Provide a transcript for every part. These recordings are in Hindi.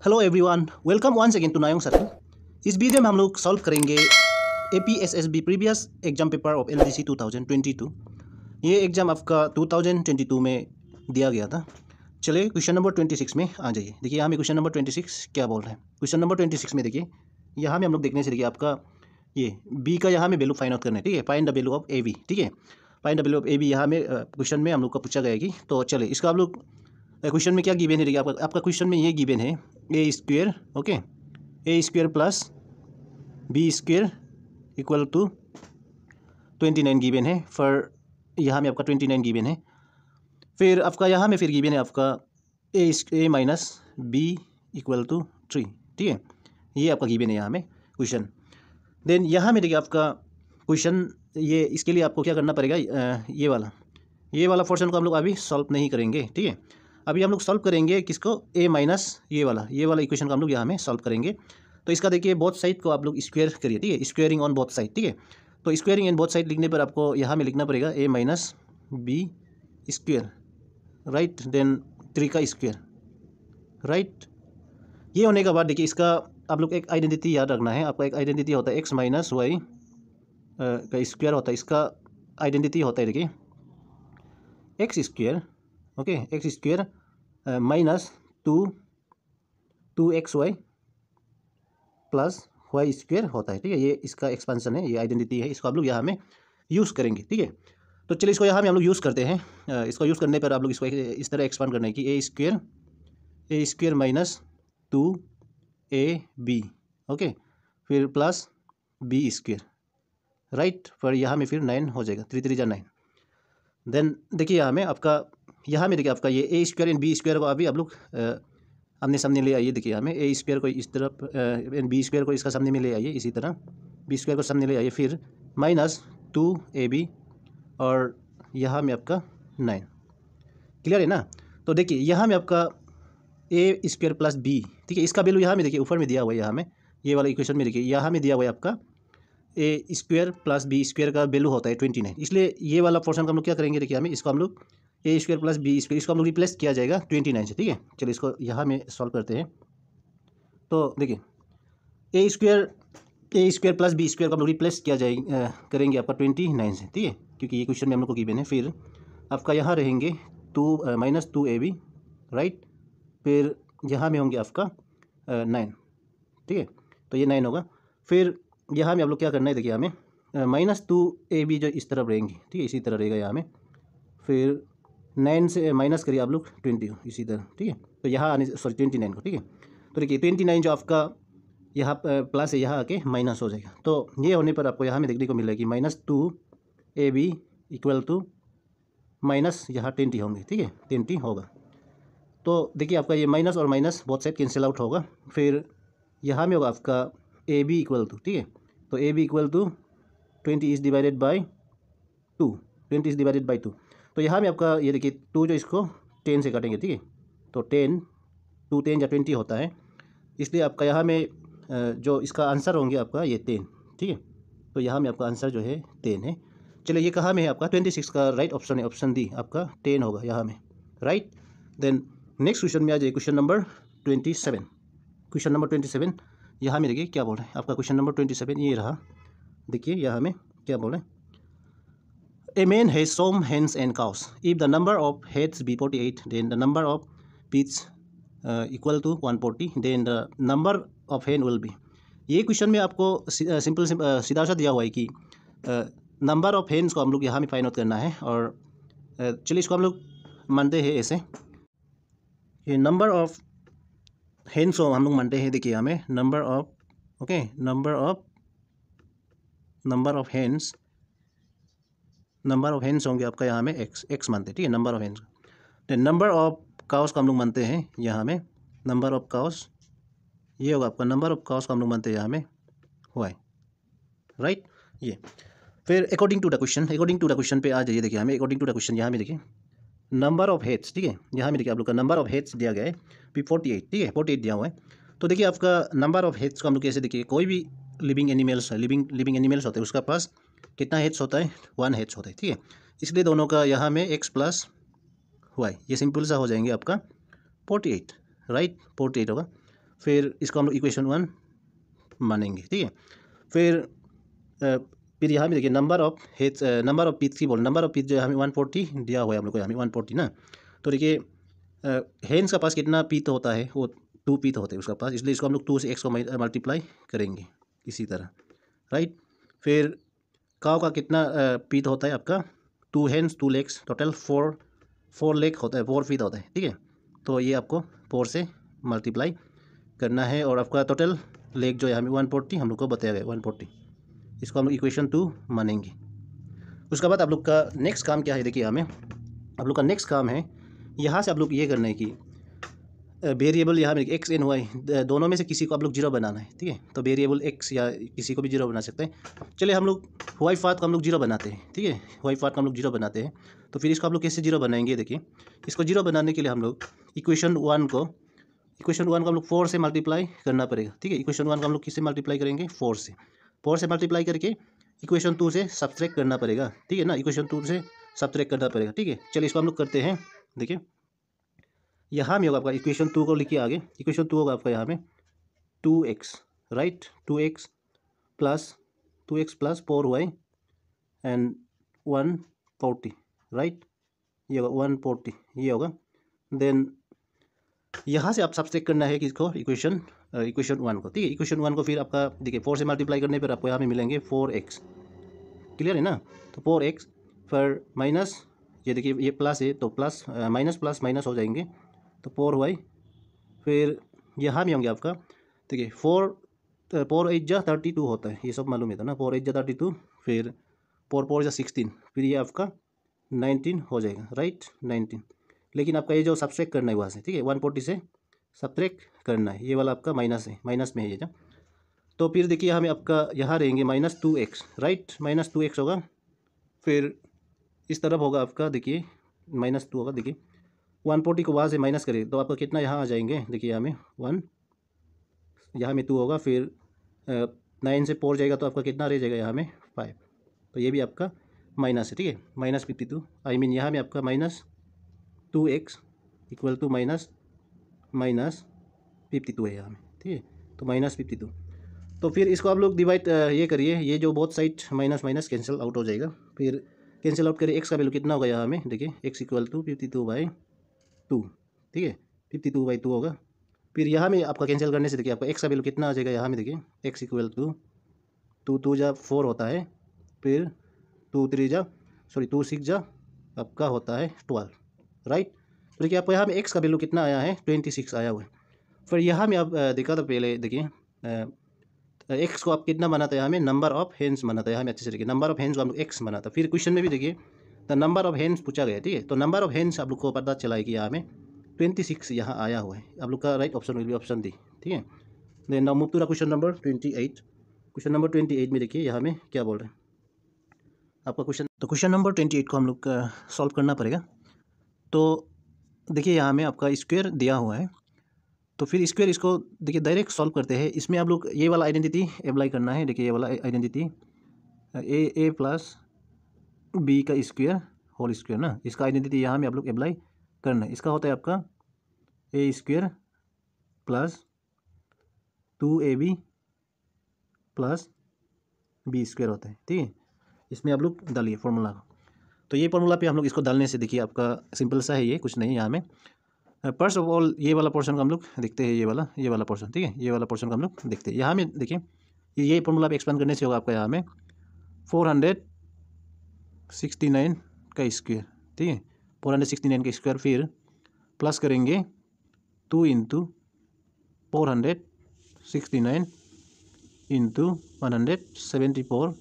Hello everyone, welcome once again to Nayong circle. इस वीडियो में हम लोग सॉल्व करेंगे APSSB previous exam paper of LDC 2022। ये एग्ज़ाम आपका 2022 में दिया गया था। चलिए क्वेश्चन नंबर 26 में आ जाइए। देखिए यहाँ में क्वेश्चन नंबर 26 क्या बोल रहा है। क्वेश्चन नंबर 26 में देखिए, यहाँ में हम लोग देखने से देखिए आपका ये B का यहाँ में वैल्यू फाइंड आउट करना है। ठीक है, find the value of AB। ठीक है, find the value of AB यहाँ में क्वेश्चन में हम लोग का पूछा गया कि, तो चलिए इसका आप लोग क्वेश्चन में क्या गिवन है। देखिए आपका क्वेश्चन में ये गिवन है A square, okay, A square plus B square equal to 29 given है। फॉर यहाँ में आपका 29 गिवन है। फिर आपका यहाँ में फिर गिवन है आपका ए माइनस बी इक्वल टू 3। ठीक है, ये आपका गिवन है यहाँ में क्वेश्चन। देन यहाँ में देखिए आपका क्वेश्चन, ये इसके लिए आपको क्या करना पड़ेगा, ये वाला पोर्शन को हम लोग अभी सॉल्व नहीं करेंगे। ठीक है, अभी हम लोग सॉल्व करेंगे किसको, ए माइनस ये वाला इक्वेशन को हम लोग यहाँ में सॉल्व करेंगे। तो इसका देखिए बोथ साइड को आप लोग स्क्वायर करिए। ठीक है, स्क्वायरिंग ऑन बोथ साइड। ठीक है, तो स्क्वायरिंग इन बोथ साइड लिखने पर आपको यहाँ में लिखना पड़ेगा A minus B square, right, then 3 का स्क्वायर, राइट। ये होने के बाद देखिए इसका आप लोग एक आइडेंटिटी याद रखना है। आपका एक आइडेंटिटी होता है एक्स माइनस वाई का स्क्वायर होता है। इसका आइडेंटिटी होता है देखिए x square, okay, x square minus 2x y plus y square होता है। ठीक है, ये इसका एक्सपेंशन है, ये आइडेंटिटी है, इसको आप लोग यहाँ में यूज़ करेंगे। ठीक है, तो चलिए इसको यहाँ में हम लोग यूज़ करते हैं। इसको यूज़ करने पर आप लोग इसको इस तरह एक्सपांड करना है कि ए स्क्वायर माइनस 2ab, ओके, फिर प्लस बी स्क्वायर, राइट। पर यहाँ में फिर 9 हो जाएगा, 3 3 जा 9। देन देखिए यहाँ में देखिए आपका ये ए स्क्वायर एंड बी स्क्वायर को अभी आप लोग आमने सामने ले आइए। देखिए यहाँ में ए स्क्वायर को इस तरफ एंड बी स्क्वायर को इसका सामने में ले आइए, इसी तरह बी स्क्वायर को सामने ले आइए, फिर माइनस 2ab और यहाँ में आपका 9। क्लियर है ना। तो देखिए यहाँ में आपका ए स्क्वायर प्लस बी, ठीक है, इसका वैल्यू यहाँ में देखिए ऊपर में दिया हुआ है। यहाँ में ये वाला इक्वेशन में देखिए यहाँ में दिया हुआ है आपका ए स्क्वायर प्लस बी स्क्वायर का वैल्यू होता है 29। इसलिए ये वाला पोर्शन का हम लोग क्या करेंगे, देखिए हमें इसको हम लोग ए स्क्वायर प्लस बी स्क्वायर इसको हम लोग रिप्लेस किया जाएगा 29 से। ठीक है, चलिए इसको यहाँ में सॉल्व करते हैं। तो देखिए ए स्क्वायर प्लस बी स्क्वायर को हम लोग रिप्लेस किया करेंगे आपका 29 से। ठीक है, क्योंकि ये क्वेश्चन में हम लोग को गिवन है। फिर आपका यहाँ रहेंगे माइनस 2ab, राइट, फिर यहाँ में होंगे आपका 9। ठीक है, तो ये 9 होगा। फिर यहाँ में आप लोग क्या करना है, देखिए हमें माइनस 2ab जो इस तरफ रहेंगी, ठीक है, इसी तरह रहेगा यहाँ में। फिर 9 से माइनस करिए आप लोग 20 इसी तरह। ठीक है, तो यहाँ आने 29 को। ठीक है, तो देखिए 29 जो आपका यहाँ प्लस है, यहाँ आके माइनस हो जाएगा। तो ये होने पर आपको यहाँ में देखने को मिलेगा कि minus 2ab equal to minus यहाँ 20 होंगे। ठीक है, 20 होगा। तो देखिए आपका ये माइनस और minus both side cancel out होगा। फिर यहाँ में होगा आपका ab इक्वल टू, ठीक है, तो ab equal to 20 is divided by 2, 20 is divided by 2। तो यहाँ में आपका ये देखिए 2 जो इसको 10 से काटेंगे। ठीक है, तो 2 10 या 20 होता है, इसलिए आपका यहाँ में जो इसका आंसर होंगे आपका ये 10। ठीक है, तो यहाँ में आपका आंसर जो है 10 है। चलिए ये कहाँ में है आपका 26 का राइट ऑप्शन है, ऑप्शन डी आपका 10 होगा यहाँ में, राइट। देन नेक्स्ट क्वेश्चन में आ जाइए, क्वेश्चन नंबर 27। क्वेश्चन नंबर 27 यहाँ में देखिए क्या बोल रहे हैं। आपका क्वेश्चन नंबर 27 ये रहा। देखिए यहाँ में क्या बोल रहे हैं, A man has some hens and cows. If the number of heads be 48, then the number of pigs equal to 140, then the number of hen will be. ये क्वेश्चन में आपको सिंपल सीधा सा दिया हुआ है कि नंबर ऑफ हेन्स को हम लोग यहाँ में फाइंड आउट करना है। और चलिए इसको हम लोग मानते हैं ऐसे, ये नंबर ऑफ हेन्स को हम लोग मानते हैं। देखिए हमें number of, okay, number of hens होंगे आपका यहाँ में एक्स मानते हैं। ठीक है, नंबर ऑफ हेन्स। तो नंबर ऑफ काउस को हम लोग मानते हैं यहाँ में नंबर ऑफ काउस, ये होगा आपका नंबर ऑफ काउस को हम लोग मानते हैं यहाँ में वाई, राइट। ये फिर अकॉर्डिंग टू द क्वेश्चन पे आ जाइए। देखिए हमें अकॉर्डिंग टू द क्वेश्चन यहाँ में देखिए नंबर ऑफ हेड्स, ठीक है, यहाँ में देखिए आप लोग का नंबर ऑफ हेड्स दिया गया है 48। ठीक है, 48 दिया हुआ है। तो देखिए आपका नंबर ऑफ हेड्स को हम लोग कैसे, देखिए कोई भी लिविंग एनिमल्स होते हैं, उसका पास कितना हेड्स होता है, 1 हेड्स होता है। ठीक है, इसलिए दोनों का यहाँ में x प्लस वाई, ये सिंपल सा हो जाएंगे आपका 48, राइट, 48 होगा। फिर इसको हम लोग इक्वेशन 1 मानेंगे, ठीक है। फिर यहाँ भी देखिए नंबर ऑफ पीस की बोल, नंबर ऑफ पीस जो है हमें 140 दिया हुआ है हम लोग को, हमें 140 ना। तो देखिए हेन्स का पास कितना पीत होता है, वो 2 पीत होते हैं उसका पास, इसलिए इसको हम लोग 2 से x को मल्टीप्लाई करेंगे इसी तरह, राइट। फिर काव का कितना पीत होता है आपका, 2 हेन्स 2 लेग्स, टोटल 4 लेग होता है, 4 फीट होता है, ठीक है। तो ये आपको 4 से मल्टीप्लाई करना है और आपका टोटल लेग जो है हमें 140 हम लोग को बताया गया 140, इसको हम लोग इक्वेशन 2 मानेंगे। उसके बाद आप लोग का नेक्स्ट काम क्या है, देखिए हमें आप लोग का नेक्स्ट काम है यहाँ से आप लोग ये करना है कि वेरिएबल यहाँ में एक्स एंड वाई दोनों में से किसी को आप लोग जीरो बनाना है, ठीक है। तो वेरिएबल एक्स या किसी को भी जीरो बना सकते हैं। चलिए हम लोग वाई फात को हम लोग जीरो बनाते हैं, ठीक है, वाई फात को हम लोग जीरो बनाते हैं। तो फिर इसको आप लोग कैसे जीरो बनाएंगे, देखिए इसको जीरो बनाने के लिए हम लोग इक्वेशन 1 को हम लोग 4 से मल्टीप्लाई करना पड़ेगा, ठीक है। इक्वेशन 1 को हम लोग किससे मल्टीप्लाई करेंगे, 4 से मल्टीप्लाई करके इक्वेशन 2 से सब्ट्रैक्ट करना पड़ेगा, ठीक है ना, इक्वेशन 2 से सब्ट्रैक्ट करना पड़ेगा, ठीक है। चलिए इसको हम लोग करते हैं। देखिए यहाँ में होगा आपका इक्वेशन 2 को लिखिए आगे, इक्वेशन 2 होगा आपका यहाँ में 2x, right, 2x plus 4y and 140, right, ये होगा 140, ये होगा। देन यहाँ से आप सब्ट्रैक्ट करना है किसको, इक्वेशन 1 को, ठीक है। इक्वेशन 1 को फिर आपका देखिए 4 से मल्टीप्लाई करने पर आपको यहाँ में मिलेंगे 4x, क्लियर है ना। तो 4x फिर माइनस, ये देखिए ये प्लस है तो प्लस माइनस हो जाएंगे, तो 4y, फिर यहाँ भी होंगे आपका देखिए 4 8 जा 32 होता है, ये सब मालूम है था ना, 4 8 जा 32, फिर 4 4 जा 16, फिर ये आपका 19 हो जाएगा, राइट, 19। लेकिन आपका ये जो सब्ट्रैक्ट करना है वहाँ से, ठीक है, 140 से सब्ट्रैक्ट करना है, ये वाला आपका माइनस है, माइनस में है ये जो। तो फिर देखिए हमें आपका यहाँ रहेंगे -2x, राइट, -2x होगा। फिर इस तरफ होगा आपका देखिए -2 होगा, देखिए 140 को वहाँ से माइनस करें तो आपका कितना यहाँ आ जाएंगे, देखिए यहाँ में 1, यहाँ में 2 होगा, फिर 9 से 4 जाएगा तो आपका कितना रह जाएगा यहाँ में 5, तो ये भी आपका माइनस है, ठीक है, -52, आई मीन यहाँ में आपका -2x इक्वल टू -52 है यहाँ में, ठीक है, तो -52। तो फिर इसको आप लोग डिवाइड ये करिए, ये जो both side minus cancel out हो जाएगा, फिर कैंसिल आउट करिए, एक्स का वैल्यू कितना होगा यहाँ में, देखिए एक्स इक्वल टू 52/2, ठीक है, 52/2 होगा। फिर यहाँ में आपका कैंसिल करने से देखिए आपका एक्स का वैल्यू कितना आ जाएगा यहाँ में, देखिए एक्स इक्वल टू 2 जा 4 होता है, फिर 2 6 जा आपका होता है 12, राइट। तो देखिए आपको यहाँ में एक्स का वैल्यू कितना आया है, 26 आया हुआ है। फिर यहाँ में आप देखा था पहले, देखिए एक्स को आप कितना बनाता है, यहाँ में नंबर ऑफ हेन्स बनाता है, यहाँ में अच्छे से देखिए नंबर ऑफ हेन्स को हम लोग एक्स बनाता है। फिर क्वेश्चन में भी देखिए द नंबर ऑफ हेन्स पूछा गया, ठीक है, तो नंबर ऑफ हेन्स आप लोग को पता चला है कि यहाँ में 26 यहाँ आया हुआ है, आप लोग का right option will be option D, ठीक है। Then now move to the question number 28। Question number 28 में देखिए यहाँ में क्या बोल रहे हैं आपका क्वेश्चन, तो क्वेश्चन नंबर 28 को हम लोग सॉल्व करना पड़ेगा। तो देखिए यहाँ में आपका स्क्वायर दिया हुआ है, तो फिर स्क्वायर इसको देखिए डायरेक्ट सॉल्व करते हैं। इसमें आप लोग ये वाला आइडेंटिटी अप्लाई करना है, देखिए ये वाला आइडेंटिटी a प्लस बी का स्क्वायर होल स्क्वायर ना, इसका आइडेंटिटी यहाँ में आप लोग अप्लाई करना है। इसका होता है आपका a square plus 2ab plus b square होता है, ठीक है। इसमें आप लोग डालिए फॉर्मूला, तो ये फॉर्मूला पे हम लोग इसको डालने से देखिए आपका सिंपल सा है, ये कुछ नहीं। यहाँ में फर्स्ट ऑफ ऑल ये वाला पोर्शन को हम लोग देखते हैं, ये वाला पोर्शन, ठीक है, ये वाला पोर्शन को हम लोग देखते हैं। यहाँ में देखिए ये फॉर्मूला पे एक्सपेंड करने से होगा आपका यहाँ में 469 का स्क्वायर, ठीक है, 469 का स्क्वायर, फिर प्लस करेंगे 2 × 469 × 174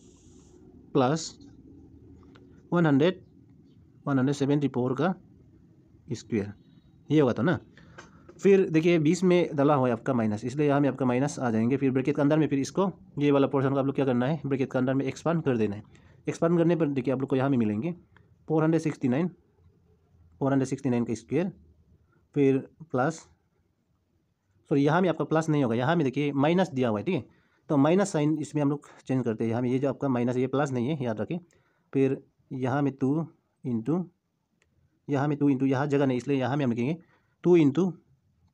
प्लस 174 का स्क्वायर, ये होगा तो ना। फिर देखिए 20 में डाला हुआ है आपका माइनस, इसलिए यहाँ में आपका माइनस आ जाएंगे। फिर ब्रैकेट के अंदर में फिर इसको ये वाला पोर्शन को आप लोग क्या करना है, ब्रैकेट के अंदर में एक्सपांड कर देना है। एक्सपांड करने पर देखिए आप लोग को यहाँ में मिलेंगे 469 का स्क्वायर, फिर प्लस सॉरी यहाँ में आपका प्लस नहीं होगा, यहाँ में देखिए माइनस दिया हुआ है, ठीक है, तो माइनस साइन इसमें हम लोग चेंज करते हैं। यहाँ में ये जो आपका माइनस है ये प्लस नहीं है, याद रखें। फिर यहाँ में 2 × यहाँ जगह नहीं, इसलिए यहाँ में हम लिखेंगे 2 ×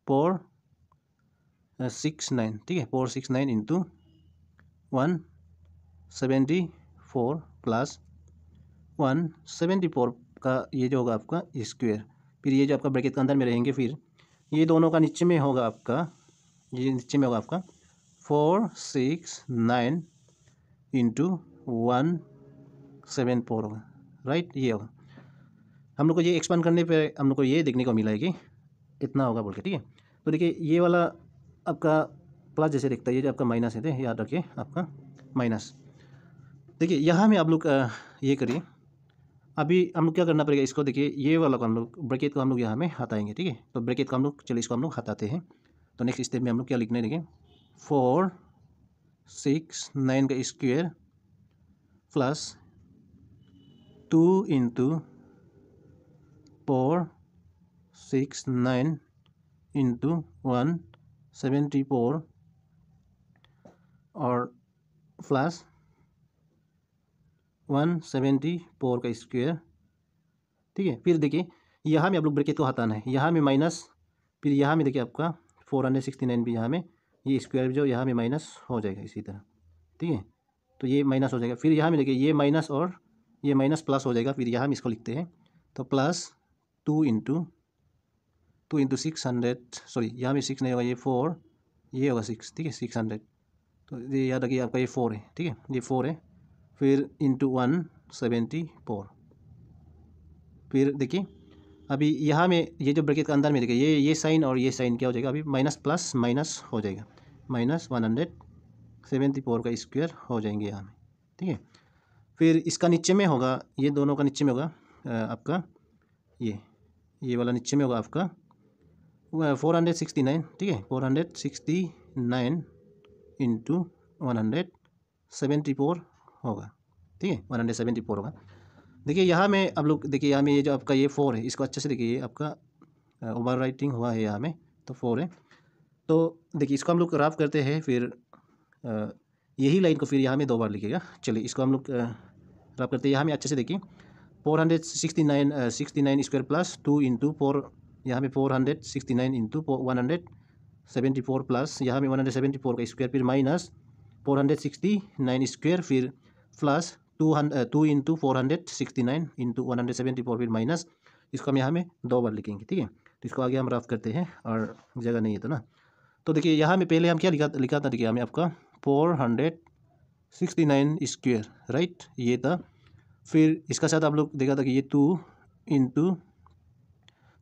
4 69, ठीक है, 469 इंटू 174 प्लस 174 का ये जो होगा आपका स्क्वायर, फिर ये जो आपका ब्रैकेट के अंदर में रहेंगे, फिर ये दोनों का नीचे में होगा आपका, ये नीचे में होगा आपका 469 इंटू 174 होगा, राइट, ये होगा। हम लोग को ये एक्सपांड करने पे हम लोग को ये देखने को मिला है कि इतना होगा बोल के, ठीक है। तो देखिए ये वाला आपका प्लस जैसे दिखता है, ये जो आपका माइनस है, तो याद रखिए आपका माइनस। देखिए यहाँ में आप लोग ये करिए, अभी हम लोग क्या करना पड़ेगा, इसको देखिए ये वाला को हम लोग ब्रैकेट को हम लोग यहाँ में हटाएंगे, ठीक है। तो ब्रैकेट को हम लोग, चलिए इसको हम लोग हटाते हैं। तो नेक्स्ट स्टेप में हम लोग क्या लिखने देंगे, 469 का स्क्वायर प्लस 2 इंटू 469 इंटू 174 और प्लस 174 का स्क्वायर, ठीक है। फिर देखिए यहाँ में आप लोग ब्रैकेट को हटाना है, यहाँ में माइनस, फिर यहाँ में देखिए आपका 469 भी यहाँ में ये स्क्वायर जो यहाँ में माइनस हो जाएगा इसी तरह, ठीक है। तो ये माइनस हो जाएगा, फिर यहाँ में देखिए ये माइनस और ये माइनस प्लस हो जाएगा, फिर यहाँ में इसको लिखते हैं। तो प्लस 2 इंटू 600, सॉरी यहाँ में 6 नहीं होगा, ये 4, ये होगा 6, ठीक है, 600। तो ये याद रखिए आपका ये 4 है, ठीक है, ये 4 है, फिर इंटू 174। फिर देखिए अभी यहाँ में ये जो ब्रैकेट के अंदर में देखिए ये साइन और ये साइन क्या हो जाएगा, अभी माइनस प्लस माइनस हो जाएगा, माइनस 174 का स्क्वायर हो जाएंगे यहाँ में, ठीक है। फिर इसका नीचे में होगा, ये दोनों का नीचे में होगा आपका ये वाला नीचे में होगा आपका 469, ठीक है, 469 इंटू 174 होगा, ठीक है, 174 होगा। देखिए यहाँ में आप लोग देखिए यहाँ में ये जो आपका ये 4 है, इसको अच्छे से देखिए, ये आपका ओवर राइटिंग हुआ है यहाँ में, तो 4 है। तो देखिए इसको हम लोग रफ करते हैं, फिर यही लाइन को फिर यहाँ में 2 बार लिखेगा। चलिए इसको हम लोग रफ करते हैं, यहाँ में अच्छे से देखिए 469 स्क्वायर प्लस 2 इंटू 4, यहाँ में 469 इंटू 174 प्लस यहाँ में 174 का स्क्वायर, फिर माइनस 469 स्क्वायर, फिर प्लस 2 इंटू 469 इंटू 174, फिर माइनस, इसको हम यहाँ में 2 बार लिखेंगे, ठीक है। तो इसको आगे हम रफ करते हैं, और जगह नहीं है तो ना। तो देखिए यहाँ में पहले हम क्या लिखा था, देखिए हमें आपका 469 स्क्वायर, राइट, ये था। फिर इसका साथ आप लोग देखा था कि ये 2 इंटू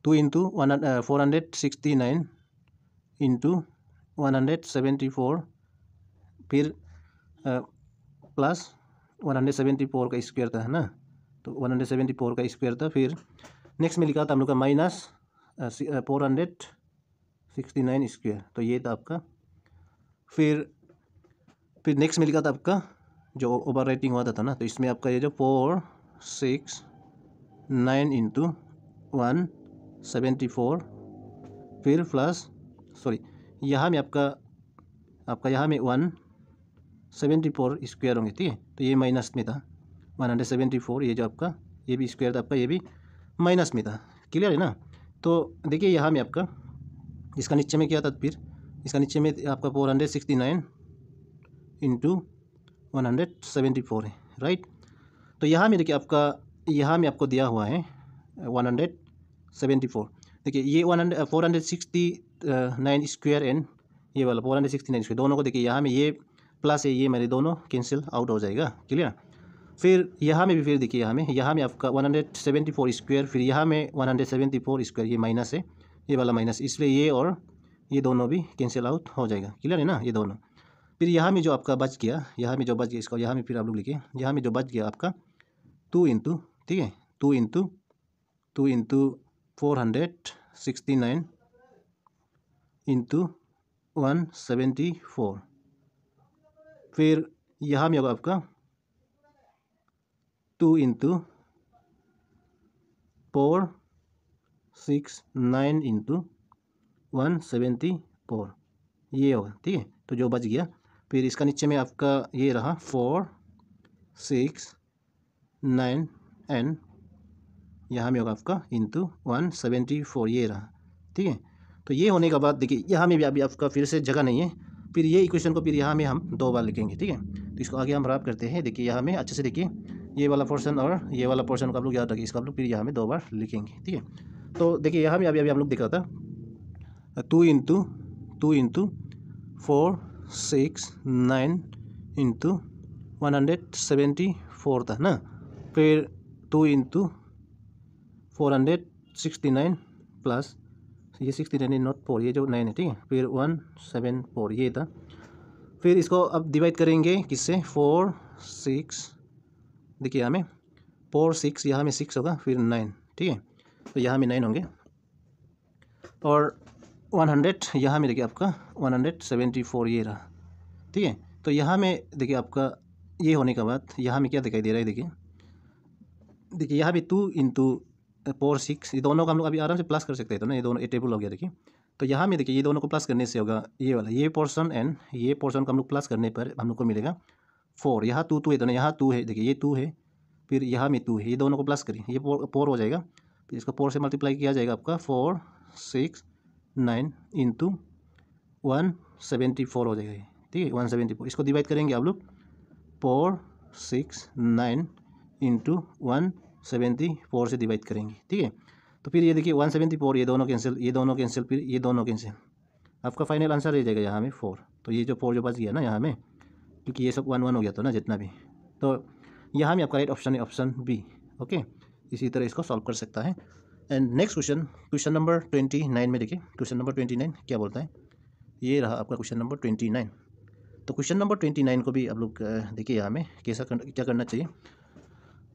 469 इंटू 174, फिर प्लस 174 का स्क्वायर था, है ना। तो 174 का स्क्वायर था। फिर नेक्स्ट में लिखा था हम लोग का माइनस 469 स्क्वायर, तो ये था आपका। फिर नेक्स्ट में लिखा था आपका जो ओवर राइटिंग हुआ था ना, तो इसमें आपका ये जो 469 इंटू 174, फिर प्लस, सॉरी यहाँ में आपका यहाँ में 174 स्क्वायर होंगे, ठीक है। तो ये माइनस में था 174, ये जो आपका ये भी स्क्वायर था आपका, ये भी माइनस में था, क्लियर है ना। तो देखिए यहाँ में आपका इसका नीचे में क्या था, फिर इसका नीचे में आपका 469 इंटू 174 है, राइट। तो यहाँ में देखिए आपका यहाँ में आपको दिया हुआ है 174। देखिए ये 469 स्क्वायर एंड ये वाला 469 स्क्वायर, दोनों को देखिए यहाँ में ये प्लस है, ये मेरे दोनों कैंसिल आउट हो जाएगा, क्लियर। फिर यहाँ में भी फिर देखिए यहाँ में आपका 174 स्क्वायर, फिर यहाँ में 174 स्क्वायर, ये माइनस है, ये वाला माइनस, इसलिए ये और ये दोनों भी कैंसिल आउट हो जाएगा, क्लियर है ना, ये दोनों। फिर यहाँ में जो आपका बच गया, यहाँ में जो बच गया, इसको यहाँ में फिर आप लोग लिखिए, यहाँ में जो बच गया आपका 2 इंटू, ठीक है, 2 इंटू 469 इंटू 174, फिर यहाँ में होगा आपका 2 इंटू 469 इंटू 174, ये होगा, ठीक है। तो जो बच गया, फिर इसका नीचे में आपका ये रहा 469 एंड यहाँ में होगा आपका इंटू 174, ये रहा, ठीक है। तो ये होने के बाद देखिए यहाँ में भी अभी आपका फिर से जगह नहीं है, फिर ये इक्वेशन को फिर यहाँ में हम 2 बार लिखेंगे, ठीक है। तो इसको आगे हम रैप करते हैं। देखिए यहाँ में अच्छे से देखिए ये वाला पोर्शन और ये वाला पोर्शन को आप लोग याद रखिए, इसको आप लोग फिर यहाँ में 2 बार लिखेंगे, ठीक है। तो देखिए यहाँ में अभी हम लोग देख रहा था 2 इंटू 4 6 9 इंटू 174 था ना, फिर 2 इंटू 469 प्लस ये 69 नॉट 4, ये जो 9 है, ठीक है, फिर 174 ये था। फिर इसको अब डिवाइड करेंगे किससे, 4 6, देखिए यहाँ में 4 6, यहाँ में 6 होगा, फिर 9, ठीक है, तो यहाँ में 9 होंगे और 100 यहाँ में देखिए आपका 174 ये रहा, ठीक है। तो यहाँ में देखिए आपका ये होने के बाद यहाँ में क्या दिखाई दे रहा है, देखिए यहाँ भी 2 इंटू 4 6, ये दोनों का हम लोग अभी आराम से प्लस कर सकते हैं, तो ना ये दोनों ए टेबल हो गया। देखिए तो यहाँ में देखिए ये दोनों को प्लस करने से होगा ये वाला, ये पोर्शन एंड ये पोर्शन को हम लोग प्लस करने पर हम लोग को मिलेगा 4, यहाँ 2 है तो ना, यहाँ 2 है, देखिए ये 2 है, फिर यहाँ में 2 है, ये दोनों को प्लस करिए, ये 4 हो जाएगा, फिर इसको 4 से मल्टीप्लाई किया जाएगा आपका 4 6 9 इंटू 174 हो जाएगा ये, ठीक है, 174। इसको डिवाइड करेंगे आप लोग 4 6 9 इंटू 174 से डिवाइड करेंगे, ठीक है। तो फिर ये देखिए 174, ये दोनों कैंसिल, ये दोनों कैंसिल, फिर ये दोनों कैंसिल, आपका फाइनल आंसर रह जाएगा यहाँ में 4। तो ये जो 4 जो बच गया ना यहाँ में, क्योंकि ये सब 1 1 हो गया था ना जितना भी, तो यहाँ में आपका राइट ऑप्शन है ऑप्शन बी। ओके, इसी तरह इसको सॉल्व कर सकता है। एंड नेक्स्ट क्वेश्चन नंबर 29 में देखिए, क्वेश्चन नंबर 29 क्या बोलता है, ये रहा आपका क्वेश्चन नंबर 29। तो क्वेश्चन नंबर 29 को भी आप लोग देखिए यहाँ में क्या करना चाहिए।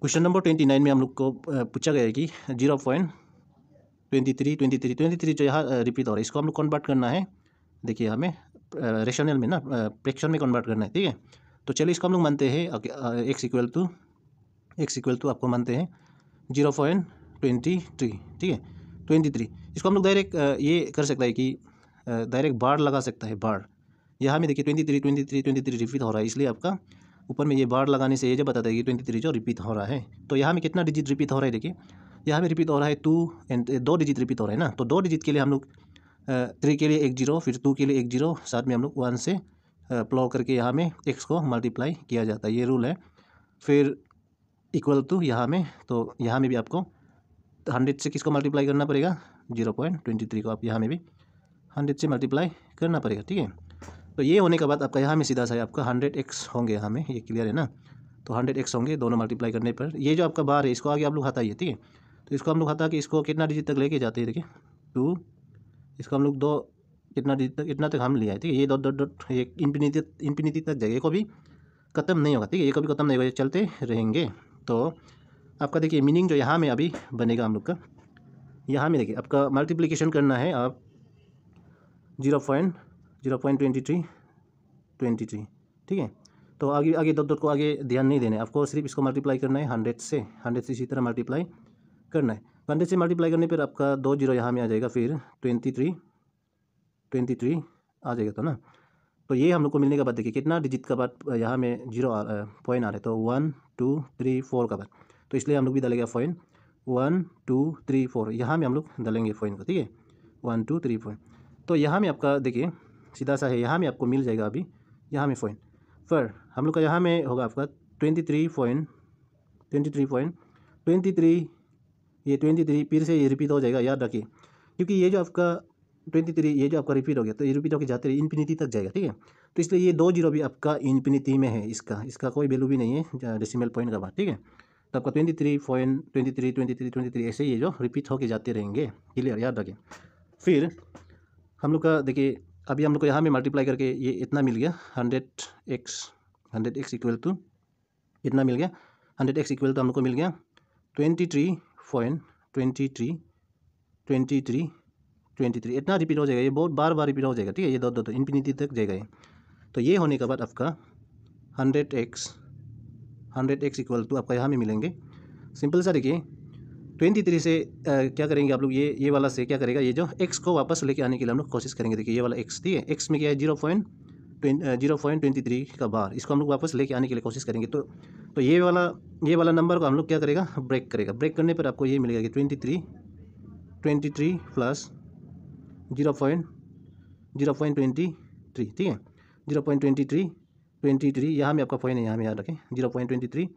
क्वेश्चन नंबर 29 में हम लोग को पूछा गया है कि 0.23 जो यहाँ रिपीट हो रहा है, इसको हम लोग कन्वर्ट करना है। देखिए हमें रेशनल में ना फ्रैक्शन में कन्वर्ट करना है, ठीक है। तो चलिए इसको हम लोग मानते हैं एक्स इक्वल टू आपको मानते हैं 0.23, ठीक है, 23। इसको हम लोग डायरेक्ट ये कर सकता है कि डायरेक्ट बार लगा सकता है, बार। यहाँ में देखिए 23 रिपीट हो रहा है, इसलिए आपका ऊपर में ये बार लगाने से ये जो बताता है कि 23 जो रिपीट हो रहा है। तो यहाँ में कितना डिजिट रिपीट हो रहा है, देखिए यहाँ में रिपीट हो रहा है 2 एंड 2 डिजिट रिपीट हो रहा है ना। तो 2 डिजिट के लिए हम लोग 3 के लिए 1 0, फिर 2 के लिए 1 0, साथ में हम लोग 1 से प्लॉ करके यहाँ में x को मल्टीप्लाई किया जाता है, ये रूल है। फिर इक्वल टू यहाँ में, तो यहाँ में भी आपको 100 से किसको मल्टीप्लाई करना पड़ेगा, 0.23 को आप यहाँ में भी 100 से मल्टीप्लाई करना पड़ेगा, ठीक है। तो ये होने के बाद आपका यहाँ में सीधा सा आपका 100x होंगे, यहाँ में ये क्लियर है ना। तो 100x होंगे दोनों मल्टीप्लाई करने पर। ये जो आपका बार है इसको आगे आप लोग हटाइए, ठीक है। तो इसको हम लोग हटा के इसको कितना डिजिट तक लेके जाते हैं, देखिए 2, इसको हम लोग 2 कितना डिजिट तक, इतना तक हम लिया है, ठीक है। ये डॉट ये इन्फिनिटी तक जाएगा, ये कभी ख़त्म नहीं होगा, ठीक है, ये कभी ख़त्म नहीं होगा, ये चलते रहेंगे। तो आपका देखिए मीनिंग जो यहाँ में अभी बनेगा हम लोग का, यहाँ में देखिए आपका मल्टीप्लिकेशन करना है आप 0.23, ठीक है। तो आगे डॉट को आगे ध्यान नहीं देना है आपको, सिर्फ इसको मल्टीप्लाई करना है 100 से इसी तरह मल्टीप्लाई करना है। 100 से मल्टीप्लाई करने पर आपका 2 0 यहाँ में आ जाएगा, फिर 23 आ जाएगा, तो ना। तो ये हम लोग को मिलने के बाद देखिए कितना डिजिट का बाद यहाँ में पॉइंट आ रहा है, तो 1 2 3 4 का बाद, तो इसलिए हम लोग भी डालेगा पॉइंट 1 2 3 4, यहाँ में हम लोग डालेंगे पॉइंट को, ठीक है, 1 2 3 4। तो यहाँ में आपका देखिए सीधा सा है, यहाँ में आपको मिल जाएगा अभी यहाँ में पॉइंट, पर हम लोग का यहाँ में होगा आपका 23 ये 23 फिर से ये रिपीट हो जाएगा, याद रखिए, क्योंकि ये जो आपका 23 ये जो आपका रिपीट हो गया, तो ये रिपीट होकर जाते रहे इन्फिनिटी तक जाएगा, ठीक है। तो इसलिए ये 2 0 भी आपका इन्फिनिटी में है, इसका कोई वैल्यू भी नहीं है डेसिमल पॉइंट का बाद, ठीक है। तो आपका 23 ऐसे ये जो रिपीट होके जाते रहेंगे, क्लियर, याद रखें। फिर हम लोग का देखिए अभी हम लोग को यहाँ में मल्टीप्लाई करके ये इतना मिल गया 100x इक्वल टू इतना मिल गया, 100x इक्वल टू हम लोग को मिल गया 23 इतना रिपीट हो जाएगा, ये बहुत बार रिपीट हो जाएगा, ठीक है, ये दो इन्फिनिटी तक जाएगा ये। तो ये होने के बाद आपका 100x इक्वल टू आपका यहाँ में मिलेंगे, सिंपल सा देखिए 23 से क्या करेंगे आप लोग, ये वाला से क्या करेगा, ये जो x को वापस लेके आने के लिए हम लोग कोशिश करेंगे। देखिए ये वाला x, ठीक है, x में क्या है 0.23 का बार, इसको हम लोग वापस लेके आने के लिए कोशिश करेंगे। तो ये वाला नंबर को हम लोग क्या करेगा, ब्रेक करने पर आपको ये मिलेगा कि 23 प्लस 0.23, ठीक है, 0.23 यहाँ में आपका पॉइंट है, यहाँ में याद रखें 0.23